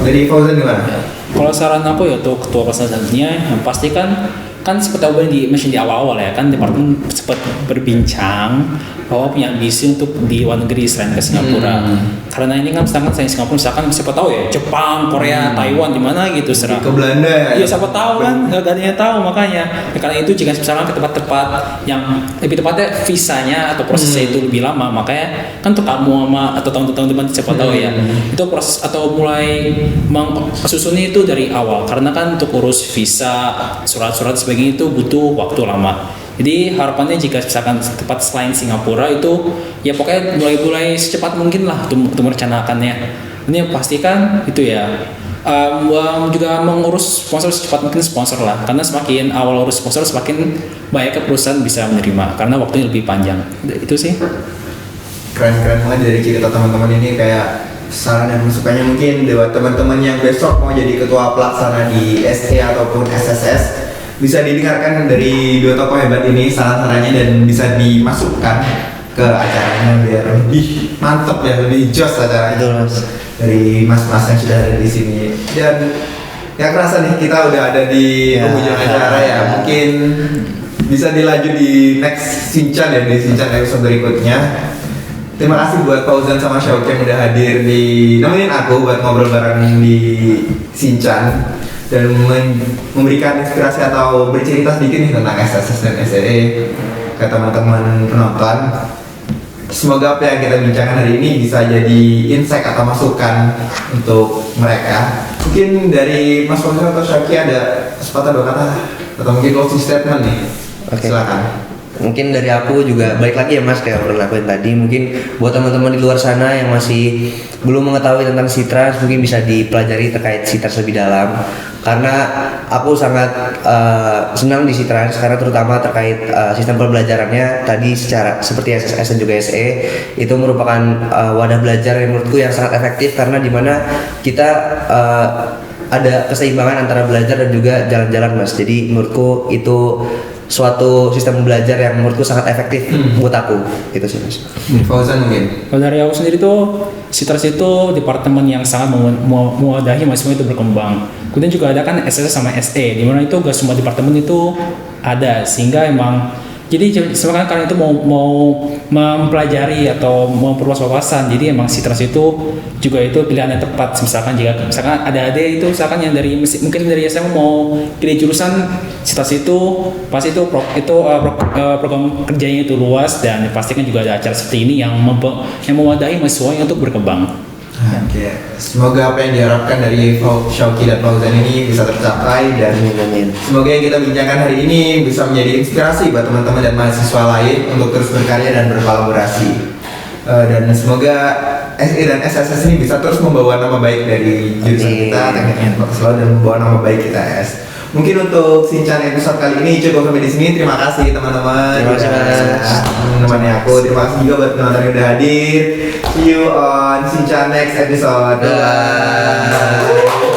Dari Fauzan gimana? Kalau saran aku ya untuk ketua kelas selanjutnya yang pasti kan seperti aku di mention di awal-awal ya kan departemen sempat berbincang bahwa punya ambisi untuk di luar negeri selain ke Singapura. Karena ini kan misalkan selain Singapura misalkan siapa tahu ya Jepang, Korea, Taiwan di mana gitu serah. Ke Belanda ya? Iya siapa tahu kan nggak ada yang tahu makanya. Ya, karena itu jika misalkan ke tempat-tempat yang lebih tepatnya visanya atau prosesnya itu lebih lama makanya kan untuk kamu atau tahun-tahun depan siapa tahu ya itu proses atau mulai susunnya itu dari awal karena kan untuk urus visa surat-surat sebagainya itu butuh waktu lama. Jadi harapannya jika misalkan tempat selain Singapura itu ya pokoknya mulai secepat mungkin lah untuk merencanakannya. Ini pastikan itu ya juga mengurus sponsor secepat mungkin sponsor lah karena semakin awal urus sponsor semakin banyak perusahaan bisa menerima karena waktunya lebih panjang. Itu sih. Keren-keren banget dari cerita teman-teman ini kayak saran dan masukannya mungkin buat teman-teman yang besok mau jadi ketua pelaksana di SE ataupun SSS bisa didengarkan dari dua tokoh hebat ini saran-sarannya dan bisa dimasukkan ke acaranya biar lebih mantep ya, lebih jos acaranya. Betul, Mas. Dari mas-mas yang sudah ada di sini dan ya kerasa nih kita udah ada di penghujung acara ya, mungkin bisa dilaju di next Sinchan ya, di Sinchan episode berikutnya. Terima kasih buat Fauzan sama Syauki yang udah hadir di nemenin aku buat ngobrol bareng di Sinchan dan memberikan inspirasi atau bercerita sedikit nih tentang SSS dan SEE ke teman-teman penonton. Semoga apa yang kita bincangkan hari ini bisa jadi insight atau masukan untuk mereka. Mungkin dari Mas Fauzan atau Syauki ada sepatah dua kata atau mungkin closing statement nih. Oke. Silakan. Mungkin dari aku juga balik lagi ya Mas kayak udah lakuin tadi, mungkin buat teman-teman di luar sana yang masih belum mengetahui tentang Sitrans mungkin bisa dipelajari terkait Sitrans lebih dalam karena aku sangat senang di Sitrans karena terutama terkait sistem pembelajarannya tadi secara seperti SSS dan juga SE itu merupakan wadah belajar yang menurutku yang sangat efektif karena dimana kita ada keseimbangan antara belajar dan juga jalan-jalan Mas. Jadi menurutku itu suatu sistem belajar yang menurutku sangat efektif buat aku gitu sih Mas. Fauzan mungkin. Kalau dari aku sendiri tuh Sitrans itu departemen yang sangat mewadahi mahasiswa itu berkembang. Kemudian juga ada kan SSS sama SE, di mana itu gak semua departemen itu ada sehingga emang jadi sebenarnya kalian itu mau mempelajari atau mau memperluas wawasan, jadi emang Sitrans itu juga itu pilihan yang tepat. Misalkan ada itu misalkan yang dari mungkin dari SMA mau pilih jurusan Sitrans itu pasti itu program kerjanya itu luas dan pastikan juga ada acara seperti ini yang mewadahi mahasiswa untuk berkembang. Oke, semoga apa yang diharapkan dari Syauki dan Fauzan ini bisa tercapai dan semoga yang kita bincangkan hari ini bisa menjadi inspirasi buat teman-teman dan mahasiswa lain untuk terus berkarya dan berkolaborasi. Dan semoga SE dan SSS ini bisa terus membawa nama baik dari jurusan kita, teknik informasi dan membawa nama baik kita Mungkin untuk Sinchan episode kali ini cukup sampai di sini. Terima kasih teman-teman. Terima kasih Mas. Menemani aku. Terima kasih juga buat teman-teman yang udah hadir. See you on Sinchan next episode. Bye.